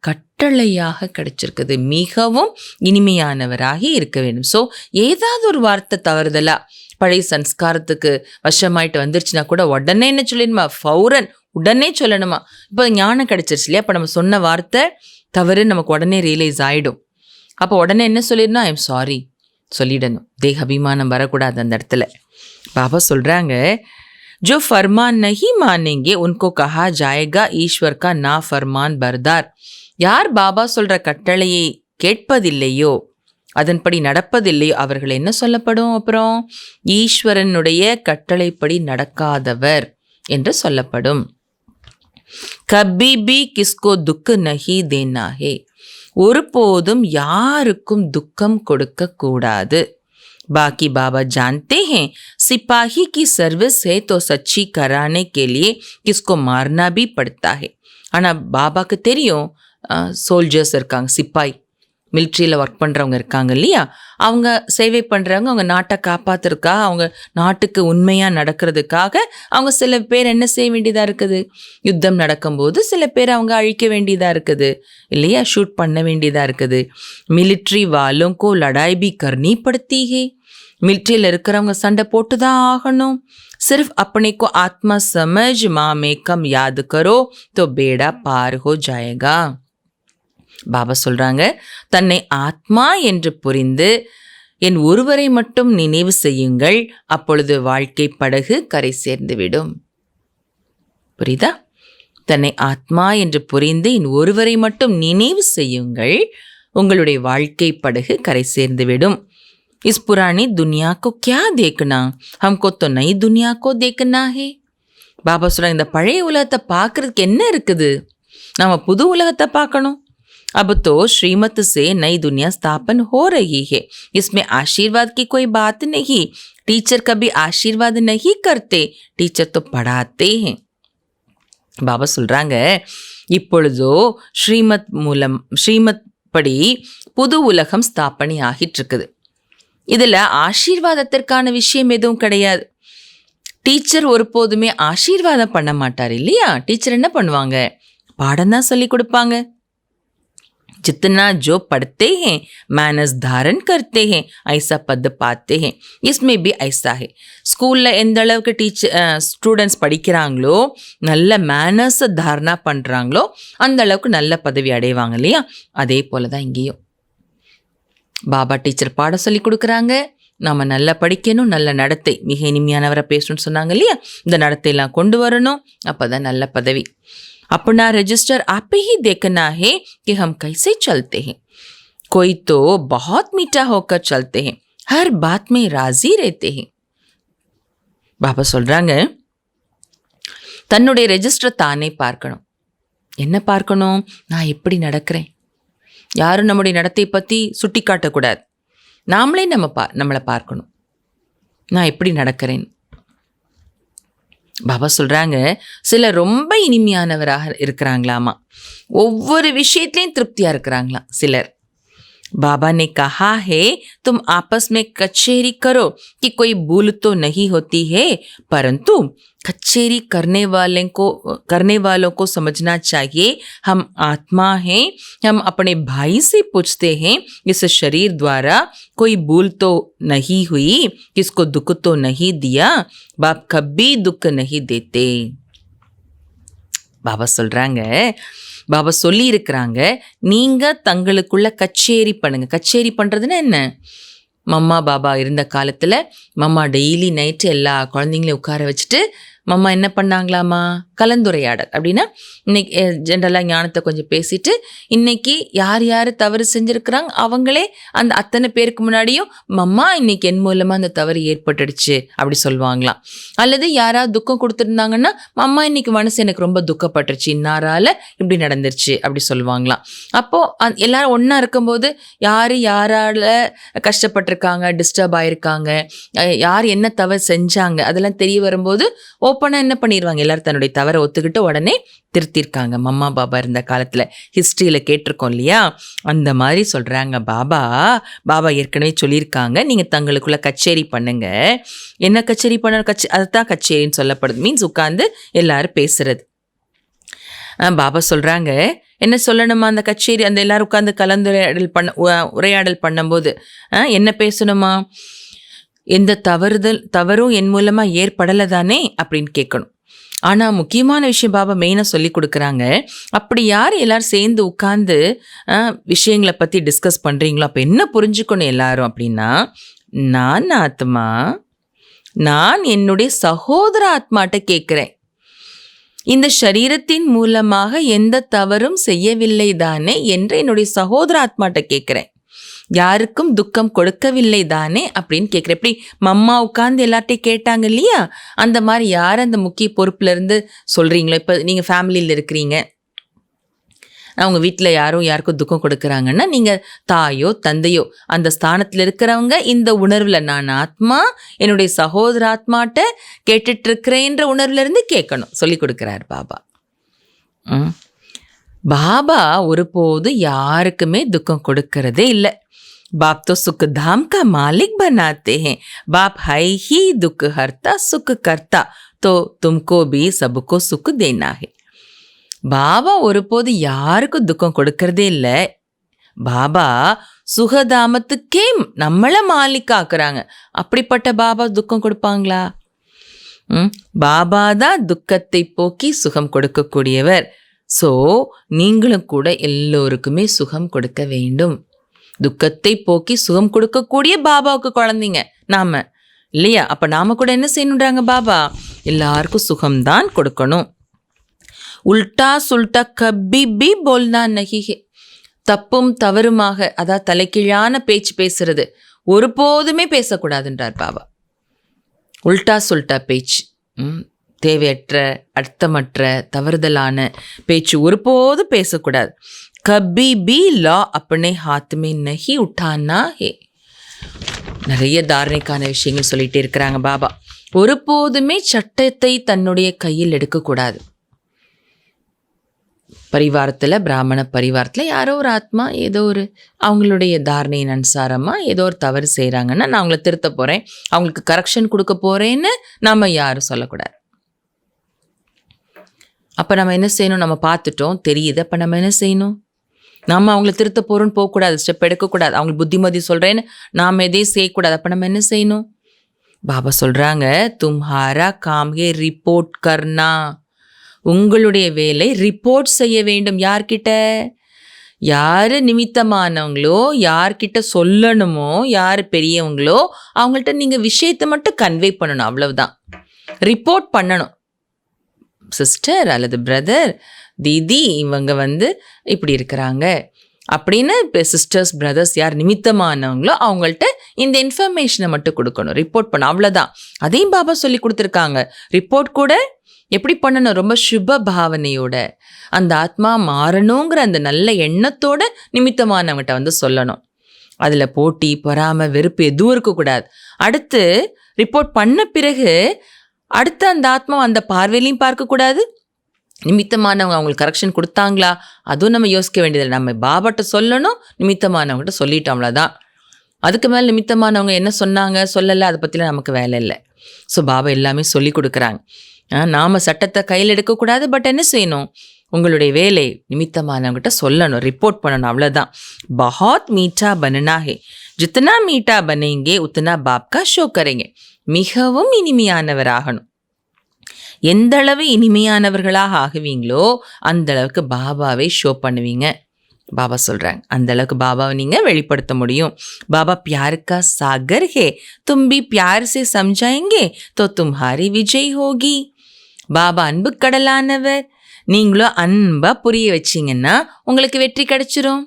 Speaker 2: கட்டளையாக கிடைச்சிருக்குது. மிகவும் இனிமையானவராகி இருக்க வேண்டும். ஸோ ஏதாவது ஒரு வார்த்தை தவறுதலா பழைய சன்ஸ்காரத்துக்கு வசமாயிட்டு வந்துருச்சுன்னா கூட உடனே என்ன சொல்லிடணுமா? ஃபௌரன் உடனே சொல்லணுமா? இப்போ ஞானம் கிடைச்சிருச்சு இல்லையா? அப்போ நம்ம சொன்ன வார்த்தை தவறு நமக்கு உடனே ரியலைஸ் ஆகிடும். அப்போ உடனே என்ன சொல்லிடணும்? ஐ எம் சாரி சொல்லிடணும். தேக அபிமானம் வரக்கூடாது அந்த இடத்துல. பாபா சொல்கிறாங்க, जो फरमान नहीं मानेंगे उनको कहा जाएगा ईश्वर का ना फरमान बरदार. யார் பாபா சொல்கிற கட்டளையை கேட்பதில்லையோ, அதன்படி நடப்பதில்லையோ அவர்கள் என்ன சொல்லப்படும்? அப்புறம் ஈஸ்வரனுடைய கட்டளைப்படி நடக்காதவர் என்று சொல்லப்படும். கபி பி கிஸ்கோ துக்கு நஹி தேனா ஹே. ஒருபோதும் யாருக்கும் துக்கம் கொடுக்க கூடாது. बाकी बाबा जानते हैं सिपाही की सर्विस है तो सच्ची कराने के लिए किसको मारना भी पड़ता है. ஆனால் பாபாவுக்கு தெரியும் சோல்ஜர்ஸ் இருக்காங்க, சிப்பாய், மிலிட்ரியில் ஒர்க் பண்ணுறவங்க இருக்காங்க இல்லையா? அவங்க சேவை பண்ணுறவங்க, அவங்க நாட்டை காப்பாற்றுறதுக்காக, அவங்க நாட்டுக்கு உண்மையாக நடக்கிறதுக்காக அவங்க சில பேர் என்ன செய்ய வேண்டியதாக இருக்குது? யுத்தம் நடக்கும்போது சில பேர் அவங்க அழிக்க வேண்டியதாக இருக்குது இல்லையா? ஷூட் பண்ண வேண்டியதாக இருக்குது. மிலிட்ரி வாलों को लड़ाई भी करनी पड़ती है. மிலிட்ரியில் இருக்கிறவங்க சண்டை போட்டு தான் ஆகணும். सिर्फ अपने को आत्मा समझ माँ में कम याद करो तो बेड़ा पार हो जाएगा. பாபா சொல்றாங்க, தன்னை ஆத்மா என்று புரிந்து என் ஒருவரை மட்டும் நினைவு செய்யுங்கள், அப்பொழுது வாழ்க்கை படகு கரை சேர்ந்து விடும். புரியுதா? தன்னை ஆத்மா என்று புரிந்து என் ஒருவரை மட்டும் நினைவு செய்யுங்கள், உங்களுடைய வாழ்க்கை படகு கரை சேர்ந்து விடும். इस पुरानी दुनिया को क्या देखना, हमको तो नई दुनिया को देखना है. பாபா சொல்றாங்க, இந்த பழைய உலகத்தை பார்க்கறதுக்கு என்ன இருக்குது? நம்ம புது உலகத்தை பார்க்கணும். अब तो श्रीमत से नई दुनिया स्थापन हो रही है, इसमें आशीर्वाद की कोई बात नहीं. टीचर कभी आशीर्वाद नहीं करते, टीचर तो पढ़ाते हैं. பாபா சொல்றாங்க, இப்பொழுதோ ஸ்ரீமத் படி புது உலகம் ஸ்தாபனை ஆகிட்டு இருக்குது. இதில் ஆசீர்வாதத்திற்கான விஷயம் எதுவும் கிடையாது. டீச்சர் ஒருபோதுமே ஆசீர்வாதம் பண்ண மாட்டார் இல்லையா? டீச்சர் என்ன பண்ணுவாங்க? பாடம் தான் சொல்லி கொடுப்பாங்க. जितना जो पढ़ते हैं मैनर्स धारण करते हैं ऐसा पद पाते हैं. इसमें भी ऐसा है. ஸ்கூலில் எந்த அளவுக்கு ஸ்டூடெண்ட்ஸ் படிக்கிறாங்களோ, நல்ல மேனர்ஸை தாரணா பண்ணுறாங்களோ அந்த அளவுக்கு நல்ல பதவி அடைவாங்க இல்லையா? அதே போல தான் இங்கேயும் பாபா டீச்சர் பாடம் சொல்லி கொடுக்குறாங்க. நம்ம நல்லா படிக்கணும், நல்ல நடத்தை, மிக இனிமையானவரை பேசணும்னு சொன்னாங்க இல்லையா? இந்த நடத்தையெல்லாம் கொண்டு வரணும், அப்போ தான் நல்ல பதவி. अपना रजिस्टर आप ही देखना है कि हम कैसे चलते हैं. कोई तो बहुत मीठा होकर चलते हैं, हर बात में राजी रहते हैं. பாபா சொல்றாங்க, தன்னுடைய ரெஜிஸ்டர் தானே பார்க்கணும். என்ன பார்க்கணும்? நான் எப்படி நடக்கிறேன். யாரும் நம்முடைய நடத்தை பற்றி சுட்டி காட்டக்கூடாது. நாமளே நம்மளை பார்க்கணும், நான் எப்படி நடக்கிறேன். பாபா சொல்கிறாங்க, சிலர் ரொம்ப இனிமையானவராக இருக்கிறாங்களாமா, ஒவ்வொரு விஷயத்துலையும் திருப்தியாக இருக்கிறாங்களாம் சிலர். बाबा ने कहा है तुम आपस में कचेरी करो कि कोई भूल तो नहीं होती है, परंतु कचेरी करने वालों को समझना चाहिए हम आत्मा हैं। हम अपने भाई से पूछते हैं इस शरीर द्वारा कोई भूल तो नहीं हुई, किसको दुख तो नहीं दिया। बाप कभी दुख नहीं देते। பாபா சொல்றாங்க, பாபா சொல்லி இருக்கிறாங்க, நீங்க தங்களுக்குள்ள கச்சேரி பண்ணுங்க. கச்சேரி பண்றதுன்னா என்ன? மம்மா பாபா இருந்த காலத்துல மம்மா டெய்லி நைட்டு எல்லா குழந்தைங்களையும் உட்கார வச்சுட்டு மம்மா என்ன பண்ணாங்களாமா, கலந்துரையாடல். அப்படின்னா இன்னைக்கு ஜென்ரலாக ஞானத்தை கொஞ்சம் பேசிட்டு இன்னைக்கு யார் யார் தவறு செஞ்சுருக்கிறாங்க அவங்களே அந்த அத்தனை பேருக்கு முன்னாடியும் மம்மா இன்னைக்கு என் மூலமாக அந்த தவறு ஏற்பட்டுடுச்சு அப்படி சொல்லுவாங்களாம். அல்லது யாராவது துக்கம் கொடுத்துருந்தாங்கன்னா மம்மா இன்னைக்கு மனசு எனக்கு ரொம்ப துக்கப்பட்டுருச்சு, இன்னாரால இப்படி நடந்துருச்சு அப்படி சொல்லுவாங்களாம். அப்போது எல்லாரும் ஒன்றா இருக்கும்போது யார் யாரால கஷ்டப்பட்டிருக்காங்க, டிஸ்டர்ப் ஆகிருக்காங்க, யார் என்ன தவறு செஞ்சாங்க அதெல்லாம் தெரிய வரும்போது ஓப்பனாக என்ன பண்ணிடுவாங்க, எல்லாரும் தன்னுடைய தவறை ஒத்துக்கிட்டு உடனே திருத்திருக்காங்க. மம்மா பாபா இருந்த காலத்தில் ஹிஸ்ட்ரியில் கேட்டிருக்கோம் இல்லையா, அந்த மாதிரி சொல்கிறாங்க. பாபா ஏற்கனவே சொல்லியிருக்காங்க, நீங்கள் தங்களுக்குள்ள கச்சேரி பண்ணுங்க. என்ன கச்சேரி பண்ண அதுதான் கச்சேரின்னு சொல்லப்படுது. மீன்ஸ் உட்காந்து எல்லாரும் பேசுறது. பாபா சொல்கிறாங்க, என்ன சொல்லணுமா அந்த கச்சேரி, அந்த எல்லாரும் உட்காந்து உரையாடல் பண்ணும்போது என்ன பேசணுமா, எந்த தவறும் என் மூலமாக ஏற்படலை தானே அப்படின்னு கேட்கணும். ஆனால் முக்கியமான விஷயம் பாபா மெயினாக சொல்லி கொடுக்குறாங்க, அப்படி யார் எல்லாரும் சேர்ந்து உட்காந்து விஷயங்களை பற்றி டிஸ்கஸ் பண்ணுறீங்களோ அப்போ என்ன புரிஞ்சுக்கணும் எல்லாரும் அப்படின்னா, நான் ஆத்மா, நான் என்னுடைய சகோதர ஆத்மாட்ட கேட்குறேன், இந்த சரீரத்தின் மூலமாக எந்த தவறும் செய்யவில்லை தானே என்று என்னுடைய சகோதர ஆத்மாட்ட கேட்குறேன், யாருக்கும் துக்கம் கொடுக்கவில்லை தானே அப்படின்னு கேட்குறேன். எப்படி மம்மா உட்காந்து எல்லார்ட்டையும் கேட்டாங்க இல்லையா, அந்த மாதிரி யார் அந்த முக்கிய பொறுப்புலேருந்து சொல்கிறீங்களோ, இப்போ நீங்கள் ஃபேமிலியில் இருக்கிறீங்க, அவங்க வீட்டில் யாருக்கும் துக்கம் கொடுக்குறாங்கன்னா நீங்கள் தாயோ தந்தையோ அந்த ஸ்தானத்தில் இருக்கிறவங்க இந்த உணர்வில் நான் ஆத்மா என்னுடைய சகோதர ஆத்மாட்ட கேட்டுட்ருக்கிறேன்ற உணர்வுலேருந்து கேட்கணும் சொல்லி கொடுக்குறார் பாபா. பாபா ஒருபோது யாருக்குமே துக்கம் கொடுக்கறதே இல்லை. बाप तो सुख धाम का मालिक बनाते हैं, बाप है ही दुख हरता सुख करता, तो तुमको भी सबको सुख देना है. பாபா ஒருபோது யாருக்கும் துக்கம் கொடுக்கறதே இல்லை. பாபா சுகதாமத்துக்கே நம்மளை மாலிக்காக்குறாங்க. அப்படிப்பட்ட பாபா துக்கம் கொடுப்பாங்களா? பாபா தான் துக்கத்தை போக்கி சுகம் கொடுக்கக்கூடியவர். ஸோ நீங்களும் கூட எல்லோருக்குமே சுகம் கொடுக்க வேண்டும். துக்கத்தை போக்கி சுகம் கொடுக்கக்கூடிய பாபாவுக்கு குழந்தைங்க நாம இல்லையா? அப்போ நாம கூட என்ன செய்யணுன்றாங்க பாபா, எல்லாருக்கும் சுகம்தான் கொடுக்கணும். உல்டா சுல்டா கபி பி போல்னா நஹி, தப்பும் தவறுமாக அதாவது தலைக்கீழான பேச்சு பேசுறது ஒருபோதுமே பேசக்கூடாதுன்றார் பாபா. உல்டா சுல்டா பேச்சு, தேவையற்ற அர்த்தமற்ற தவறுதலான பேச்சு ஒருபோது பேசக்கூடாது. கபி பி லா अपने हाथ में नहीं उठाना है. நிறைய தாரணைக்கான விஷயங்கள் சொல்லிகிட்டே இருக்கிறாங்க பாபா. ஒருபோதுமே சட்டத்தை தன்னுடைய கையில் எடுக்கக்கூடாது. பரிவாரத்தில் பிராமண பரிவாரத்தில் யாரோ ஒரு ஆத்மா ஏதோ ஒரு அவங்களுடைய தாரணையின் அனுசாரமாக ஏதோ ஒரு தவறு செய்கிறாங்கன்னா நான் அவங்கள திருத்த போகிறேன், அவங்களுக்கு கரெக்ஷன் கொடுக்க போகிறேன்னு நம்ம யாரும் சொல்லக்கூடாது. அப்போ நம்ம என்ன செய்யணும், நம்ம பார்த்துட்டோம் தெரியுது, அப்போ நம்ம என்ன செய்யணும், நாம் அவங்கள திருத்த போகிறோன்னு போகக்கூடாது, ஸ்டெப் எடுக்கக்கூடாது. அவங்களுக்கு புத்திமதி சொல்கிறேன்னு நாம் எதையும் செய்யக்கூடாது. அப்போ நம்ம என்ன செய்யணும், பாபா சொல்கிறாங்க, தும்ஹாரா காம்கே ரிப்போர்ட் கர்னா, உங்களுடைய வேலை ரிப்போர்ட் செய்ய வேண்டும். யார்கிட்ட, யார் நிமித்தமானவங்களோ யார்கிட்ட சொல்லணுமோ யார் பெரியவங்களோ அவங்கள்ட்ட நீங்கள் விஷயத்தை மட்டும் கன்வே பண்ணணும், அவ்வளவுதான். ரிப்போர்ட் பண்ணணும். சிஸ்டர் அல்லது பிரதர், தீதி இவங்க இப்படி இருக்கிறாங்க அப்படின்னு இப்போ சிஸ்டர்ஸ் பிரதர்ஸ் யார் நிமித்தமானவங்களோ அவங்கள்ட்ட இந்த இன்ஃபர்மேஷனை மட்டும் கொடுக்கணும், ரிப்போர்ட் பண்ண, அவ்வளோதான். அதையும் பாபா சொல்லி கொடுத்துருக்காங்க. ரிப்போர்ட் கூட எப்படி பண்ணணும், ரொம்ப சுப பாவனையோட அந்த ஆத்மா மாறணுங்கிற அந்த நல்ல எண்ணத்தோட நிமித்தமானவங்ககிட்ட சொல்லணும். அதில் போட்டி பொறாமை வெறுப்பு எதுவும் இருக்கக்கூடாது. அடுத்து ரிப்போர்ட் பண்ண பிறகு அடுத்து அந்த ஆத்மா அந்த பார்வையிலையும் பார்க்கக்கூடாது, நிமித்தமானவங்க அவங்களுக்கு கரெக்ஷன் கொடுத்தாங்களா, அதுவும் நம்ம யோசிக்க வேண்டியதில்லை. நம்ம பாபாட்ட சொல்லணும், நிமித்தமானவங்ககிட்ட சொல்லிட்டோம், அவ்வளோதான். அதுக்கு மேலே நிமித்தமானவங்க என்ன சொன்னாங்க சொல்லலை, அதை பற்றிலாம் நமக்கு வேலை இல்லை. ஸோ பாபா எல்லாமே சொல்லி கொடுக்குறாங்க. நாம் சட்டத்தை கையில் எடுக்கக்கூடாது, பட் என்ன செய்யணும், உங்களுடைய வேலை நிமித்தமானவங்ககிட்ட சொல்லணும், ரிப்போர்ட் பண்ணணும், அவ்வளோதான். பஹாத் மீட்டா பனனா ஹே, ஜித்தனா மீட்டா பனேங்கே உத்தனா பாப்கா ஷோ கரேங்க. மிகவும் இனிமையானவராகணும். எந்த அளவு இனிமையானவர்களாக ஆகுவீங்களோ அந்த அளவுக்கு பாபாவை ஷோ பண்ணுவீங்க. பாபா சொல்கிறாங்க, அந்த அளவுக்கு பாபாவை நீங்கள் வெளிப்படுத்த முடியும். பாபா प्यार का सागर है, तुम भी प्यार से समझाएंगे तो तुम्हारी विजय होगी. பாபா அன்பு கடலானவர், நீங்களும் அன்பா புரிய வச்சிங்கன்னா உங்களுக்கு வெற்றி கிடைச்சிரும்.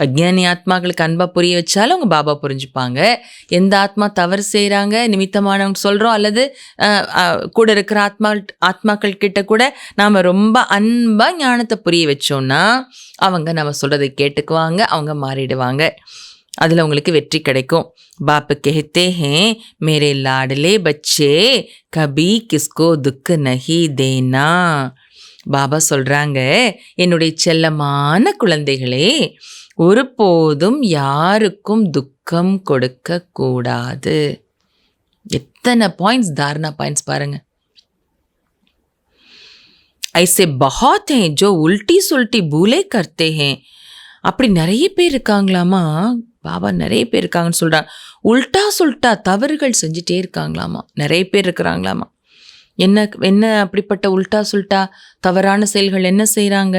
Speaker 2: அஜ்ஞானி ஆத்மாக்களுக்கு அன்பா புரிய வச்சாலும் அவங்க பாபா புரிஞ்சுப்பாங்க. எந்த ஆத்மா தவறு செய்கிறாங்க நிமித்தமானவங்க சொல்கிறோம், அல்லது கூட இருக்கிற ஆத்மாக்கள் கிட்ட கூட நாம் ரொம்ப அன்பாக ஞானத்தை புரிய வச்சோன்னா அவங்க நம்ம சொல்கிறதை கேட்டுக்குவாங்க, அவங்க மாறிடுவாங்க. அதில் உங்களுக்கு வெற்றி கிடைக்கும். बाप कहते हैं मेरे लाडले बच्चे कभी किसको दुख नहीं देना. பாபா சொல்கிறாங்க, என்னுடைய செல்லமான குழந்தைகளே, ஒருபோதும் யாருக்கும் துக்கம் கொடுக்க கூடாது. எத்தனை பாயிண்ட்ஸ், தாரணா பாயிண்ட்ஸ் பாருங்க. ऐसे बहुत हैं जो उल्टी सुल्टी भूले करते हैं. அப்படி நிறைய பேர் இருக்காங்களாமா, பாபா நிறைய பேர் இருக்காங்கன்னு சொல்கிறாங்க. உல்டா சுல்ட்டா தவறுகள் செஞ்சுட்டே இருக்காங்களாமா, நிறைய பேர் இருக்கிறாங்களாமா. என்ன என்ன அப்படிப்பட்ட உல்டா சுல்ட்டா தவறான செயல்கள் என்ன செய்கிறாங்க?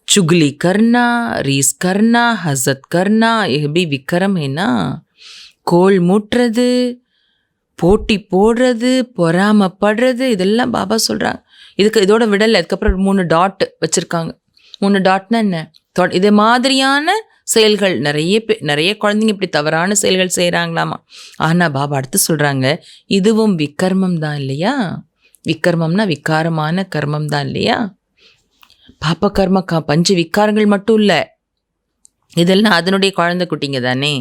Speaker 2: चुगली करना, रीस करना, हसद करना, यह भी विक्रम है ना. கோல் மூட்டுறது, போட்டி போடுறது, பொறாமப்படுறது, இதெல்லாம் பாபா சொல்கிறாங்க. இதோட விடலை, அதுக்கப்புறம் 3 டாட் வச்சுருக்காங்க. 3 டாட்னா என்ன? இது மாதிரியான செயல்கள் நிறைய குழந்தைங்க இப்படி தவறான செயல்கள் செய்கிறாங்களாமா. ஆனால் பாபா அடுத்து சொல்கிறாங்க, இதுவும் விக்கர்மம் தான் இல்லையா? விக்கர்மம்னா விகாரமான கர்மம் தான் இல்லையா? பாப்ப கர்ம பஞ்ச விக்காரங்கள் மட்டும் இல்லை, இதெல்லாம் அதனுடைய குழந்தை குட்டிங்க தானே.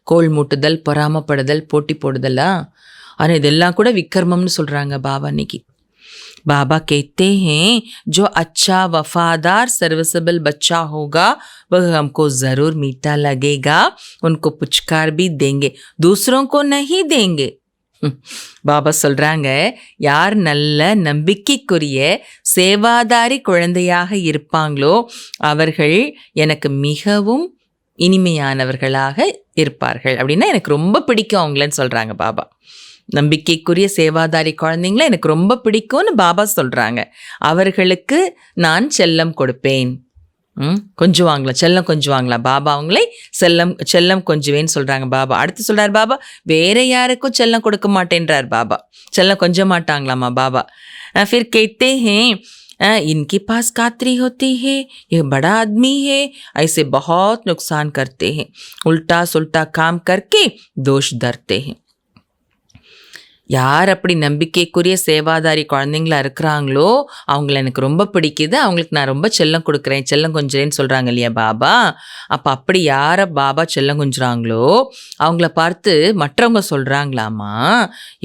Speaker 2: கோல் மூட்டுதல், பொறாமப்படுதல், போட்டி போடுதலா, ஆனால் இதெல்லாம் கூட விக்கர்மம்னு சொல்கிறாங்க பாபா இன்னைக்கு. बाबा कहते हैं जो अच्छा वफादार सर्विसेबल बच्चा होगा वह हमको ज़रूर मीठा लगेगा, उनको पुचकार भी देंगे, दूसरों को नहीं देंगे. பாபா சொல்கிறாங்க, யார் நல்ல நம்பிக்கைக்குரிய சேவாதாரி குழந்தையாக இருப்பாங்களோ அவர்கள் எனக்கு மிகவும் இனிமையானவர்களாக இருப்பார்கள். அப்படின்னா எனக்கு ரொம்ப பிடிக்கும் அவங்களன்னு சொல்கிறாங்க பாபா. நம்பிக்கைக்குரிய சேவாதாரி குழந்தைங்கள எனக்கு ரொம்ப பிடிக்கும்னு பாபா சொல்கிறாங்க. அவர்களுக்கு நான் செல்லம் கொடுப்பேன். கொஞ்சுவாங்களா, செல்லம் கொஞ்சுவாங்களா, பாபா அவங்களை செல்லம் கொஞ்சுவேன்னு சொல்கிறாங்க பாபா. அடுத்து சொல்கிறார் பாபா, வேற யாருக்கும் செல்லம் கொடுக்க மாட்டேன்றார் பாபா. செல்லம் கொஞ்ச மாட்டாங்களாமா பாபா. फिर कहते हैं इनके पास कातरी होती है, यह बड़ा आदमी है, ऐसे बहुत नुकसान करते हैं, उल्टा सुल्टा काम करके दोष धरते हैं. யார் அப்படி நம்பிக்கைக்குரிய சேவாதாரி குழந்தைங்களா இருக்கிறாங்களோ அவங்கள எனக்கு ரொம்ப பிடிக்குது, அவங்களுக்கு நான் ரொம்ப செல்லம் கொடுக்குறேன், செல்லம் கொஞ்சுறேன்னு சொல்கிறாங்க இல்லையா பாபா. அப்போ அப்படி யாரை பாபா செல்லம் கொஞ்சுறாங்களோ அவங்கள பார்த்து மற்றவங்க சொல்கிறாங்களாமா,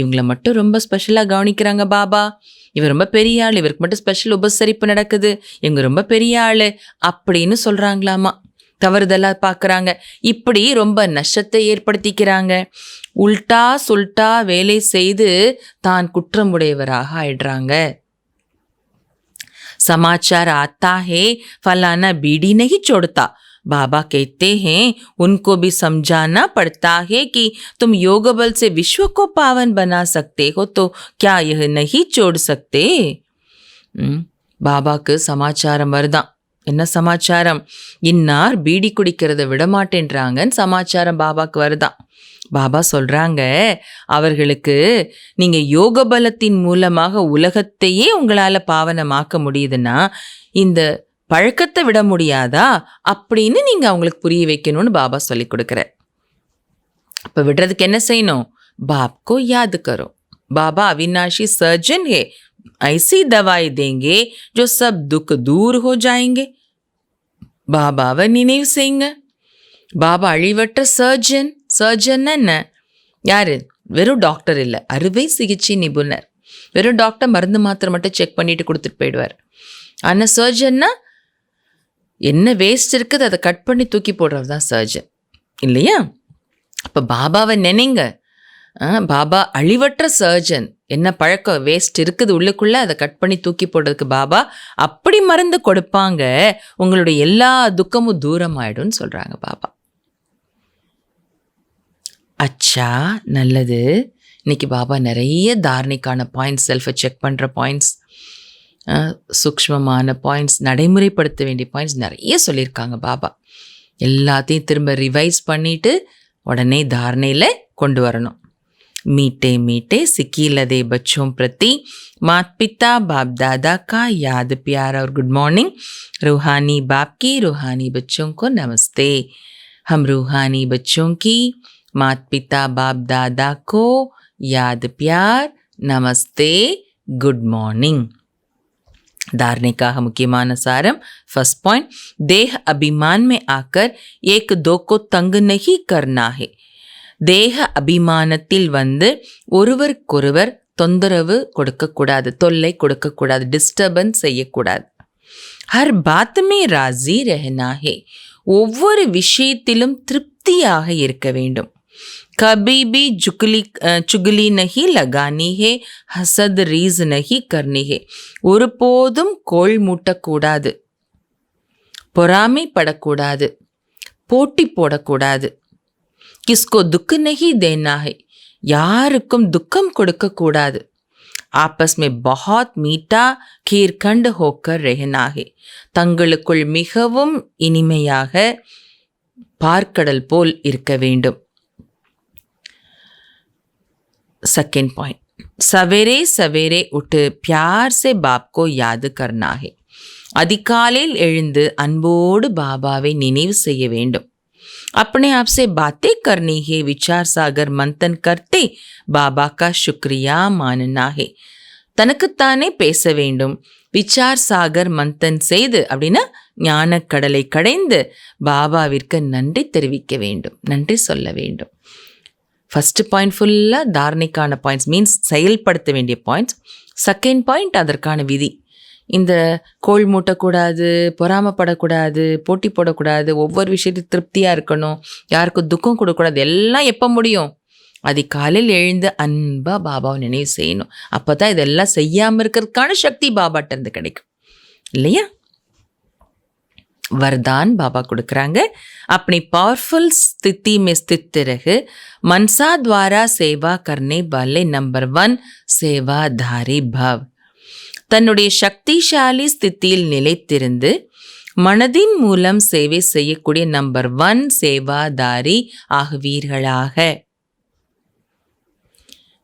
Speaker 2: இவங்கள மட்டும் ரொம்ப ஸ்பெஷலாக கவனிக்கிறாங்க பாபா, இவர் ரொம்ப பெரிய ஆள், இவருக்கு மட்டும் ஸ்பெஷல் உபசரிப்பு நடக்குது, இவங்க ரொம்ப பெரிய ஆள் அப்படின்னு சொல்கிறாங்களாமா. தவறுதலாக பார்க்குறாங்க, இப்படி ரொம்ப நஷ்டத்தை ஏற்படுத்திக்கிறாங்க. உல்டா சுல்டா வேலை செய்து தான் குற்றமுடையவராக ஆயிடுறாங்க. समाचार आता है फलाना बीड़ी नहीं छोड़ता, बाबा कहते हैं उनको भी समझाना पड़ता है कि तुम योग बल से विश्व को पावन बना सकते हो, तो क्या यह नहीं छोड़ सकते. பாபாக்கு சமாச்சாரம் வருதான். என்ன சமாச்சாரம்? இன்னார் பீடி குடிக்கிறத விடமாட்டேன்றாங்கன்னு சமாச்சாரம் பாபாக்கு வருதான். பாபா சொல்கிறாங்க, அவர்களுக்கு நீங்கள் யோக பலத்தின் மூலமாக உலகத்தையே உங்களால் பாவனமாக்க முடியுதுன்னா இந்த பழக்கத்தை விட முடியாதா அப்படின்னு நீங்கள் அவங்களுக்கு புரிய வைக்கணும்னு பாபா சொல்லி கொடுக்குறார். அப்போ விடுறதுக்கு என்ன செய்யணும்? பாப்கோ யாद करो, बाबा अविनाशी सर्जन है, ऐसी दवाई देंगे जो सब दुख दूर हो जाएंगे. பாபாவை நினைவு செய்யுங்க. பாபா அழிவற்ற சர்ஜன். சர்ஜன் என்ன? யாரு? வெறும் டாக்டர் இல்லை, அறுவை சிகிச்சை நிபுணர். வெறும் டாக்டர் மருந்து மாத்திரை மட்டும் செக் பண்ணிட்டு கொடுத்துட்டு போயிடுவார். ஆனால் சர்ஜன்னா என்ன வேஸ்ட் இருக்குது அதை கட் பண்ணி தூக்கி போடுறது தான் சர்ஜன் இல்லையா? அப்போ பாபாவை நினைங்க. பாபா அழிவற்ற சர்ஜன். என்ன பழக்கம் வேஸ்ட் இருக்குது உள்ளுக்குள்ளே அதை கட் பண்ணி தூக்கி போடுறதுக்கு பாபா அப்படி மருந்து கொடுப்பாங்க. உங்களுடைய எல்லா துக்கமும் தூரமாயிடும்னு சொல்கிறாங்க பாபா. அச்சா, நல்லது. இன்னைக்கு பாபா நிறைய தாரணைக்கான பாயிண்ட்ஸ், செல்ஃபை செக் பண்ணுற பாயிண்ட்ஸ், சூக்ஷ்மமான பாயிண்ட்ஸ், நடைமுறைப்படுத்த வேண்டிய பாயிண்ட்ஸ் நிறைய சொல்லியிருக்காங்க பாபா. எல்லாத்தையும் திரும்ப ரிவைஸ் பண்ணிவிட்டு உடனே தாரணையில் கொண்டு வரணும். मीठे मीठे सिक्की लदे बच्चों प्रति माता पिता बाप दादा का याद प्यार और गुड मॉर्निंग. रूहानी बाप की रूहानी बच्चों को नमस्ते. हम रूहानी बच्चों की माता पिता बाप दादा को याद प्यार नमस्ते गुड मॉर्निंग. धारणे का मुख्यमान सारम. फर्स्ट पॉइंट, देह अभिमान में आकर एक दो को तंग नहीं करना है. தேக அபிமானத்தில் வந்து ஒருவருக்கொருவர் தொந்தரவு கொடுக்கக்கூடாது, தொல்லை கொடுக்கக்கூடாது, டிஸ்டர்பன்ஸ் செய்யக்கூடாது. ஹர் பாத் மே ராஜி ரஹனா ஹே. ஒவ்வொரு விஷயத்திலும் திருப்தியாக இருக்க வேண்டும். கபி பி சுகுலி நஹி லகானி ஹே, ஹசத் ரீஸ் நஹி கர்னி ஹே. ஒருபோதும் கோள் மூட்டக்கூடாது, பொறாமைப்படக்கூடாது, போட்டி போடக்கூடாது. किसको दुख नहीं देना है. யாருக்கும் துக்கம் கொடுக்கக்கூடாது. आपस में बहुत मीठा खीरखंड होकर रहना है. தங்களுக்குள் மிகவும் இனிமையாக பார்க்கடல் போல் இருக்க வேண்டும். सेकेंड पॉइंट, सवेरे सवेरे उठ प्यार से बाप को याद करना है. அதிகாலையில் எழுந்து அன்போடு பாபாவை நினைவு செய்ய வேண்டும். अपने आप से बातें करनी है. विचार सागर मंथन करते बाबा का शुक्रिया मानना है. தனக்குத்தானே பேச வேண்டும். விசார் சாகர் மந்தன் செய்து அப்படின்னா ஞானக்கடலை கடைந்து பாபாவிற்கு நன்றி தெரிவிக்க வேண்டும், நன்றி சொல்ல வேண்டும். ஃபர்ஸ்ட் பாயிண்ட் ஃபுல்லாக தாரணைக்கான பாயிண்ட்ஸ், மீன்ஸ் செயல்படுத்த வேண்டிய பாயிண்ட்ஸ். செகண்ட் பாயிண்ட் அதற்கான விதி. இந்த கோள் மூட்டக்கூடாது, பொறாமப்படக்கூடாது, போட்டி போடக்கூடாது, ஒவ்வொரு விஷயத்தையும் திருப்தியாக இருக்கணும், யாருக்கும் துக்கம் கொடுக்கக்கூடாது. எல்லாம் எப்போ முடியும்? அதிகாலையில் எழுந்து அன்பாக பாபாவை நினைவு செய்யணும். அப்போ தான் இதெல்லாம் செய்யாமல் இருக்கிறதுக்கான சக்தி பாபாட்ட இருந்து கிடைக்கும் இல்லையா? वरदान बाबा கொடுக்குறாங்க. अपनी पावरफुल स्थिति में स्थित रह, मनसा द्वारा सेवा करने वाले नंबर 1 सेवाधारी भव. தன்னுடைய சக்திசாலி ஸ்திதியில் நிலைத்திருந்து மனதின் மூலம் சேவை செய்யக்கூடிய நம்பர் 1 சேவாதாரி ஆகுவீர்களாக.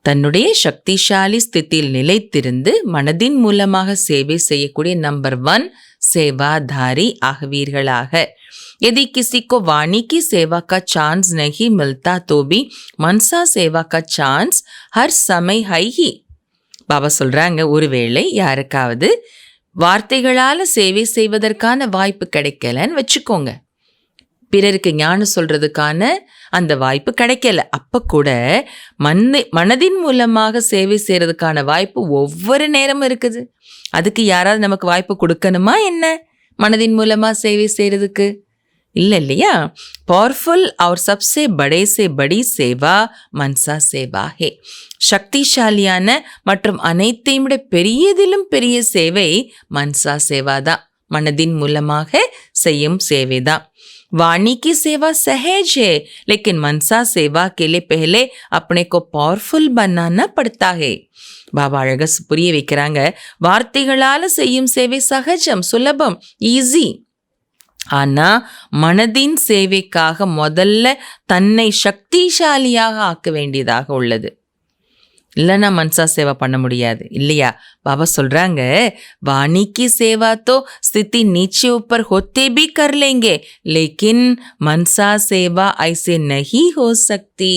Speaker 2: தன்னுடைய சக்திசாலி ஸ்திதியில் நிலைத்திருந்து மனதின் மூலமாக சேவை செய்யக்கூடிய நம்பர் 1 सेवाधारी आगवीர்களாக. यदि किसी को वाणी की सेवा का चांस नहीं मिलता तो भी मनसा सेवा का चांस हर समय है ही. பாபா சொல்றாங்க, ஒருவேளை யாருக்காவது வார்த்தைகளால் சேவை செய்வதற்கான வாய்ப்பு கிடைக்கலன்னு வச்சுக்கோங்க, பிறருக்கு ஞானம் சொல்றதுக்கான அந்த வாய்ப்பு கிடைக்கல, அப்ப கூட மனதின் மூலமாக சேவை செய்யறதுக்கான வாய்ப்பு ஒவ்வொரு நேரமும் இருக்குது. அதுக்கு யாராவது நமக்கு வாய்ப்பு கொடுக்கணுமா என்ன? மனதின் மூலமா சேவை செய்யறதுக்கு இல்லை இல்லையா? பவர்ஃபுல் और सबसे बड़े से बड़ी सेवा मनसा सेवा है. சக்திசாலியான மற்றும் அனைத்தையும் விட பெரியதிலும் பெரிய சேவை மன்சா சேவா தான், மனதின் மூலமாக செய்யும் சேவை தான். वाणी की सेवा सहज है, लेकिन मनसा सेवा के लिए पहले अपने को पावरफुल बनाना पड़ता है. பாபா அழகா புரிய வைக்கிறாங்க, வார்த்தைகளால் செய்யும் சேவை சகஜம், சுலபம், ஈஸி. ஆனா மனதின் சேவைக்காக முதல்ல தன்னை சக்திசாலியாக ஆக்க வேண்டியதாக உள்ளது. இல்லைன்னா மன்சா சேவா பண்ண முடியாது இல்லையா? பாபா சொல்றாங்க, वाणी की सेवा तो स्थिति नीचे ऊपर होते भी कर लेंगे, लेकिन मनसा सेवा ऐसे नहीं हो सकती.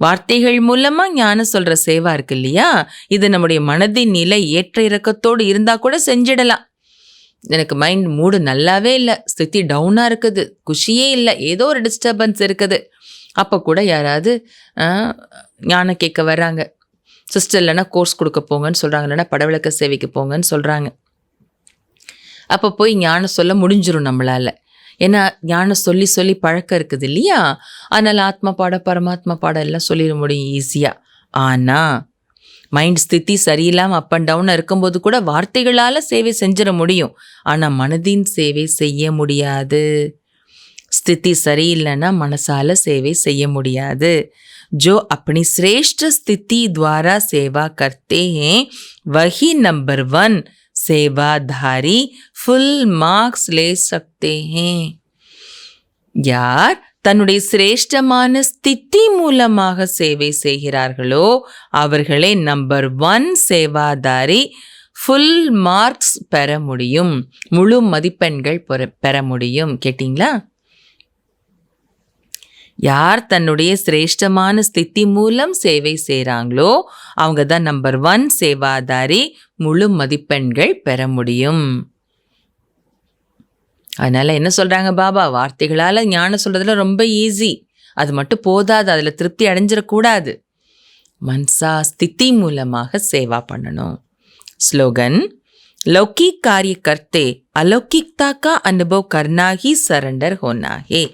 Speaker 2: வார்த்தைகள் மூலமா ஞானம் சொல்ற சேவா இருக்கு இல்லையா, இது நம்முடைய மனதின் நிலை ஏற்ற இறக்கத்தோடு இருந்தா கூட செஞ்சிடலாம். எனக்கு மைண்ட் மூடு நல்லாவே இல்லை, ஸ்திதி டவுனா இருக்குது, குஷியே இல்லை, ஏதோ ஒரு டிஸ்டர்பன்ஸ் இருக்குது, அப்போ கூட யாராவது ஞானம் கேட்க வர்றாங்க, சிஸ்டர் இல்லைன்னா கோர்ஸ் கொடுக்க போங்கன்னு சொல்கிறாங்க, இல்லைன்னா படவிளக்க சேவைக்கு போங்கன்னு சொல்கிறாங்க. அப்போ போய் ஞானம் சொல்ல முடிஞ்சிடும் நம்மளால். ஏன்னா ஞானம் சொல்லி சொல்லி பழக்கம் இருக்குது இல்லையா? அதனால் ஆத்மா பாடம் பரமாத்மா பாடம் எல்லாம் சொல்லிட முடியும் ஈஸியாக. ஆனால் மைண்ட் ஸ்திதி சரியில்லாமல் அப் அண்ட் டவுனாக இருக்கும்போது கூட வார்த்தைகளால் சேவை செஞ்சிட முடியும். ஆனால் மனதின் சேவை செய்ய முடியாது. स्थिति சரியில்லைன்னா மனசால சேவை செய்ய முடியாது. जो अपनी श्रेष्ठ स्थिति द्वारा सेवा करते हैं वही नंबर 1 सेवाधारी फुल मार्क्स ले सकते हैं. யார் தன்னுடைய சிரேஷ்டமான ஸ்திதி மூலமாக சேவை செய்கிறார்களோ அவர்களே நம்பர் 1 சேவாதாரி, ஃபுல் மார்க்ஸ் பெற முடியும், முழு மதிப்பெண்கள் பெற முடியும். கேட்டிங்களா? யார் தன்னுடைய சிரேஷ்டமான ஸ்திதி மூலம் சேவை செய்கிறாங்களோ அவங்க தான் நம்பர் 1 சேவாதாரி, முழு மதிப்பெண்கள் பெற முடியும். அதனால் என்ன சொல்கிறாங்க பாபா, வார்த்தைகளால் ஞானம் சொல்கிறதுல ரொம்ப ஈஸி, அது மட்டும் போதாது, அதில் திருப்தி அடைஞ்சிடக்கூடாது. மனசா ஸ்திதி மூலமாக சேவா பண்ணணும். ஸ்லோகன், लौकिक कार्य करते अलौकिकता का अनुभव करना ही सरेंडर होना है.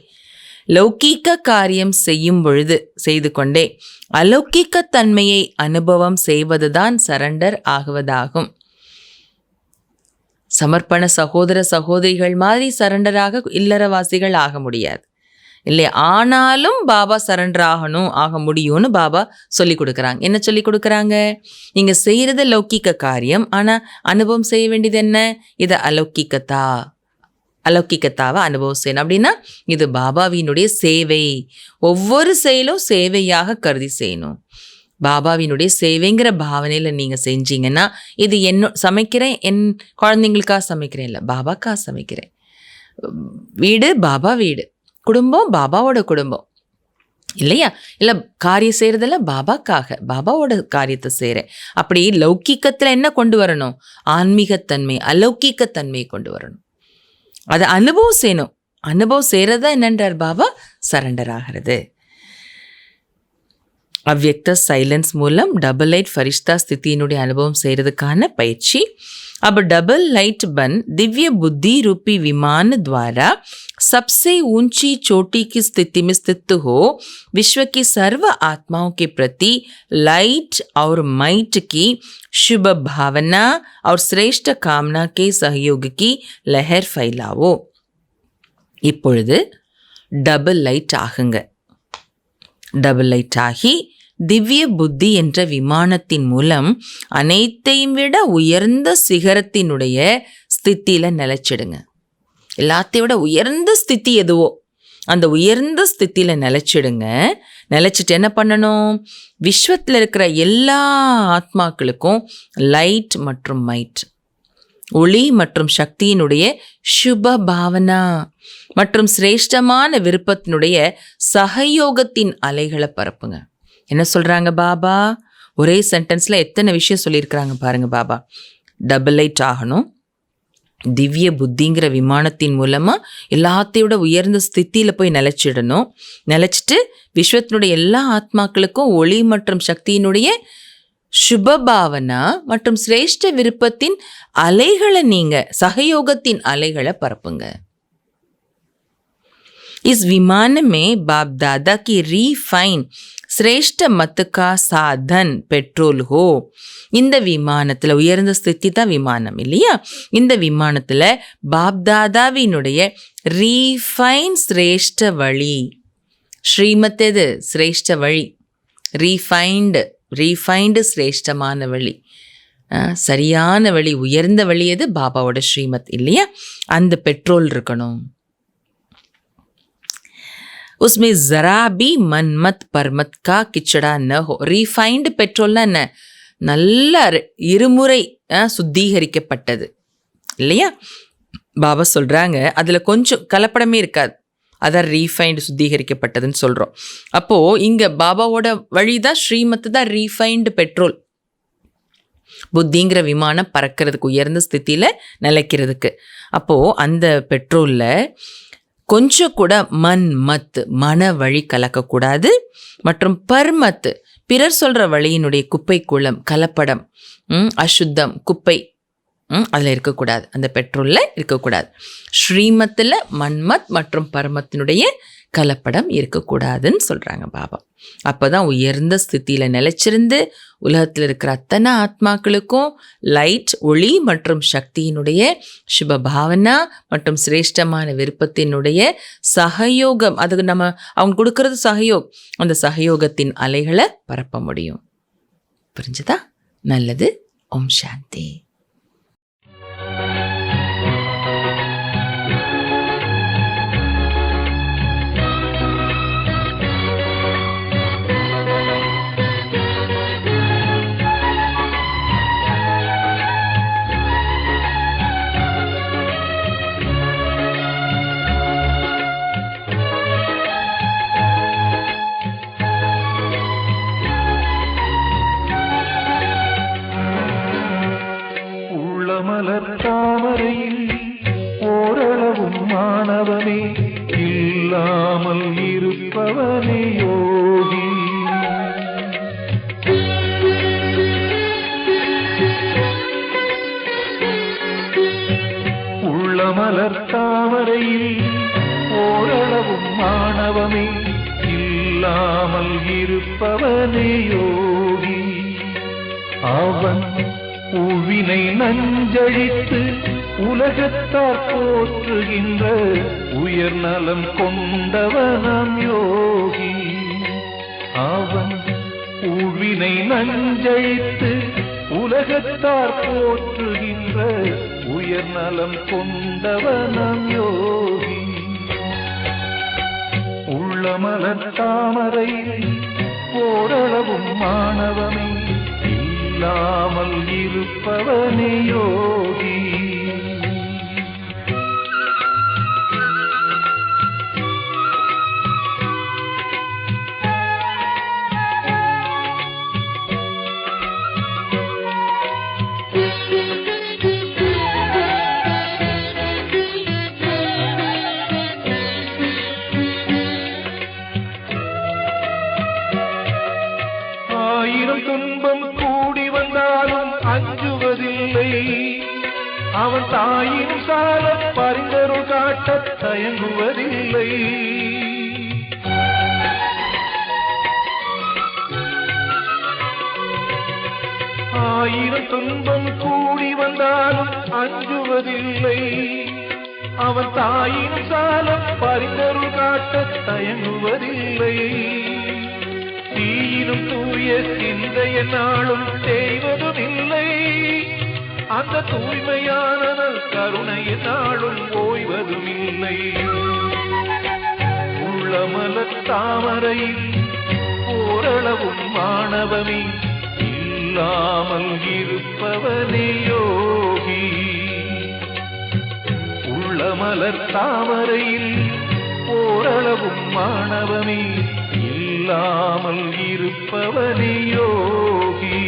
Speaker 2: லௌகீக காரியம் செய்யும் பொழுது செய்து கொண்டே அலௌகிக்க தன்மையை அனுபவம் செய்வதுதான் சரண்டர் ஆகுவதாகும். சமர்ப்பண சகோதர சகோதரிகள் மாதிரி சரண்டராக இல்லறவாசிகள் ஆக முடியாது இல்லையா? ஆனாலும் பாபா சரண்டர் ஆக முடியும்னு பாபா சொல்லி கொடுக்குறாங்க. என்ன சொல்லி கொடுக்குறாங்க? நீங்கள் செய்கிறது லௌகிக்க காரியம், ஆனால் அனுபவம் செய்ய வேண்டியது என்ன? இது அலௌகிக்கத்தாவை அனுபவம் செய்யணும். அப்படின்னா இது பாபாவினுடைய சேவை. ஒவ்வொரு செயலும் சேவையாக கருதி செய்யணும். பாபாவினுடைய சேவைங்கிற பாவனையில் நீங்கள் செஞ்சீங்கன்னா, இது சமைக்கிறேன், என் குழந்தைங்களுக்காக சமைக்கிறேன் இல்லை, பாபாக்காக சமைக்கிறேன். வீடு பாபா வீடு, குடும்பம் பாபாவோட குடும்பம் இல்லையா? இல்லை காரியம் செய்கிறதில்ல பாபாக்காக, பாபாவோட காரியத்தை செய்கிறேன். அப்படி லௌகிக்கத்தில் என்ன கொண்டு வரணும்? ஆன்மீகத்தன்மை, அலௌகிக்கத்தன்மையை கொண்டு வரணும். அதை அனுபவம் செய்யணும். அனுபவம் செய்கிறதா என்னன்றார் பாபா? சரண்டர் ஆகிறது. அவ்யக்த சைலன்ஸ் மூலம் டபுள் லைட் ஃபரிஷ்தா ஸ்திதியினுடைய அனுபவம் செய்கிறதுக்கான பயிற்சி. अब डबल लाइट बन दिव्य बुद्धि रूपी विमान द्वारा सबसे ऊंची चोटी की स्थिति में स्थित हो विश्व की सर्व आत्माओं के प्रति लाइट और माइट की शुभ भावना और श्रेष्ठ कामना के सहयोग की लहर फैलावो. இப்பொழுது டபுள் லைட் ஆகுங்க. டபுள் லைட் ஆகி திவ்ய புத்தி என்ற விமானத்தின் மூலம் அனைத்தையும் விட உயர்ந்த சிகரத்தினுடைய ஸ்தித்தியில் நிலைச்சிடுங்க. எல்லாத்தையும் விட உயர்ந்த ஸ்திதி எதுவோ அந்த உயர்ந்த ஸ்தித்தியில் நிலைச்சிடுங்க. நிலைச்சிட்டு என்ன பண்ணணும்? விஸ்வத்தில் இருக்கிற எல்லா ஆத்மாக்களுக்கும் லைட் மற்றும் மைட், ஒளி மற்றும் சக்தியினுடைய சுப பாவனா மற்றும் சிரேஷ்டமான விருப்பத்தினுடைய சகயோகத்தின் அலைகளை பரப்புங்க. என்ன சொல்கிறாங்க பாபா? ஒரே சென்டென்ஸில் எத்தனை விஷயம் சொல்லியிருக்கிறாங்க பாருங்கள் பாபா. டபுள் லைட் ஆகணும், திவ்ய புத்திங்கிற விமானத்தின் மூலமாக எல்லாத்தையோட உயர்ந்த ஸ்தித்தியில் போய் நிலைச்சிடணும். நிலைச்சிட்டு விஸ்வத்தினுடைய எல்லா ஆத்மாக்களுக்கும் ஒளி மற்றும் சக்தியினுடைய சுபபாவனா மற்றும் சிரேஷ்ட விருப்பத்தின் அலைகளை நீங்கள் சகயோகத்தின் அலைகளை பரப்புங்க. इस विमान में बाप दादा की रीफाइन श्रेष्ठ मत का साधन पेट्रोल हो. இந்த விமானத்தில் உயர்ந்த ஸ்திதி தான் விமானம் இல்லையா? இந்த விமானத்தில் பாப் தாதாவினுடைய ரீஃபைன் சிரேஷ்ட வழி, ஸ்ரீமத் எது? சிரேஷ்ட வழி. ரீஃபைண்டு சிரேஷ்டமான வழி, சரியான வழி, உயர்ந்த வழி எது? பாபாவோட ஸ்ரீமத் இல்லையா? அந்த பெட்ரோல் இருக்கணும். उसमें ज़रा भी मनमत परमत का किचड़ा न हो. ரீஃபைன்டு பெட்ரோல்னா என்ன? நல்ல இருமுறை சுத்திகரிக்கப்பட்டது இல்லையா? பாபா சொல்கிறாங்க அதில் கொஞ்சம் கலப்படமே இருக்காது, அதான் ரீஃபைன்டு சுத்திகரிக்கப்பட்டதுன்னு சொல்கிறோம். அப்போது இங்கே பாபாவோட வழி தான் ஸ்ரீமத்து தான் ரீஃபைன்டு பெட்ரோல். புத்திங்கிற விமானம் பறக்கிறதுக்கு, உயர்ந்த ஸ்திதியில் நிலைக்கிறதுக்கு. அப்போது அந்த பெட்ரோலில் கொஞ்சம் கூட மத் மன வழி கலக்கக்கூடாது. மற்றும் பர்மத் பிறர் சொல்ற வழியினுடைய குப்பை கூளம், கலப்படம், அசுத்தம், குப்பை அதில் இருக்கக்கூடாது, அந்த பெட்ரோலில் இருக்கக்கூடாது. ஸ்ரீமத்தில் மன்மத் மற்றும் பரமத்தினுடைய கலப்படம் இருக்கக்கூடாதுன்னு சொல்கிறாங்க பாபா. அப்போ தான் உயர்ந்த ஸ்திதியில் நிலைச்சிருந்து உலகத்தில் இருக்கிற அத்தனை ஆத்மாக்களுக்கும் லைட், ஒளி மற்றும் சக்தியினுடைய சுப பாவனா மற்றும் சிரேஷ்டமான விருப்பத்தினுடைய சகயோகம், அதுக்கு நம்ம அவங்க கொடுக்கறது சகயோக், அந்த சகயோகத்தின் அலைகளை பரப்ப முடியும். புரிஞ்சுதா? நல்லது. ஓம் சாந்தி.
Speaker 3: தாமரையில் ஓரளவும் மாணவனே இல்லாமல் இருப்பவனே யோகி. உள்ளமலர் தாமரையில் ஓரளவும் மாணவனே இல்லாமல் இருப்பவனே யோகி. அவன் உவினை நஞ்சழித்து உலகத்தார் போற்றுகின்ற உயர் நலம் கொண்டவனாம் யோகி. அவன் உவினை நஞ்சழித்து உலகத்தார் போற்றுகின்ற உயர் நலம் கொண்டவனாம் யோகி. உள்ளமலர் தாமரையில் ஓரளவும் மாணவமே இல்லாமல் இருப்பவனே யோகி. ஆயிரம் துன்பம் கூடி வந்தாலும் அஞ்சுவதில்லை. அவன் தாயின் சால பரிந்தருள் காட்ட தயங்குவதில்லை. ஆயிரம் துன்பம் கூடி வந்தாலும் அஞ்சுவதில்லை. அவன் தாயின் சால பரிந்தருள் காட்ட தயங்குவதில்லை. தீயினும் தூய சிந்தைய நாளும் செய்வதும் இல்லை. அந்த தூய்மையான கருணைய நாளும் ஓய்வதும் இல்லை. உள்ளமலர் தாமரையில் ஓரளவும் மாணவனே இல்லாமல் இருப்பவனே யோகி. உள்ளமலர் தாமரையில் ஓரளவும் மாணவனே இல்லாமல் இருப்பவனே யோகி.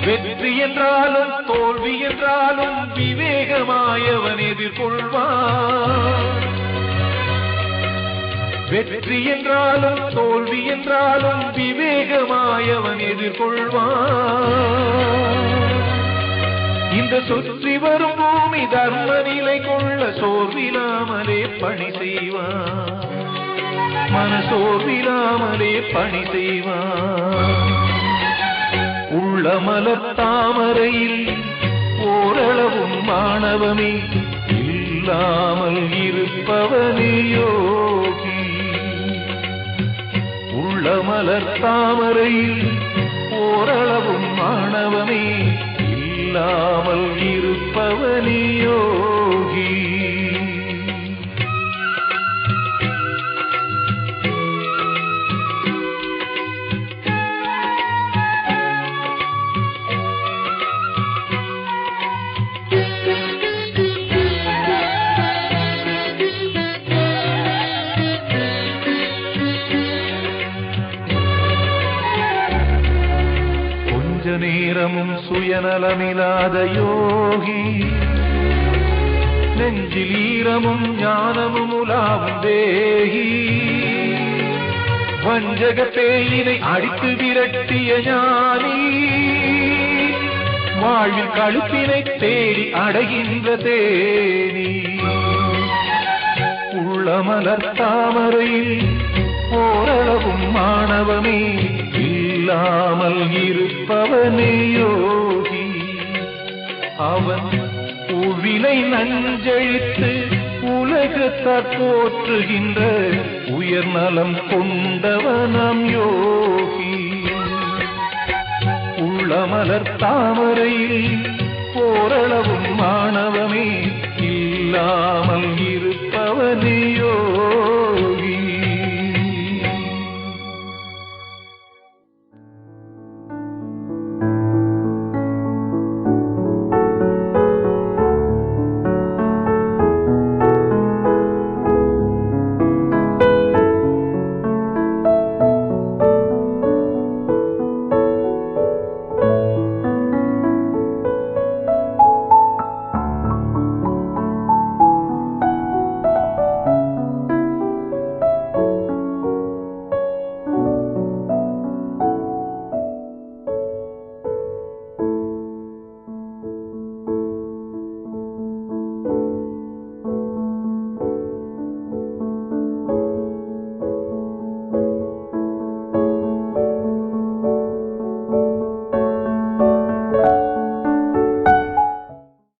Speaker 3: வெற்றி என்றாலும் தோல்வி என்றாலும் விவேகமாயவன் எதிர்கொள்வான். வெற்றி என்றாலும் தோல்வி என்றாலும் விவேகமாயவன் எதிர்கொள்வான். இந்த சுற்றி வரும் பூமி தர்ம நிலை கொள்ள சோர்விலாமலே பணி செய்வான். மனசோர்விலாமலே பணி செய்வான். உள்ளமலர் தாமரையில் ஓரளவும் மாணவமே இல்லாமல் இருப்பவனே யோகி. உள்ளமலர் தாமரையில் ஓரளவும் மாணவமே இல்லாமல் இருப்பவனே யோகி. நேரமும் சுயநலமில்லாத யோகி நெஞ்சில் ஈரமும் ஞானமும் உலாவும் தேகி வஞ்சக பேயினை அடித்து விரட்டிய ஞானி வாழ்வில் கழுத்தினை தேடி அடைகின்ற தேனி உள்ளமலர் தாமரையில் ஓரளவும் மாணவமே இல்லாமல் இருப்பவனே யோகி அவன் உவினை நஞ்சழித்து உலகத்தார் போற்றுகின்ற உயர்நலம் கொண்டவனம் யோகி உள்ளமலர் தாமரையில் ஓரளவும் மாணவமே இல்லாமல் இருப்பவனே யோகி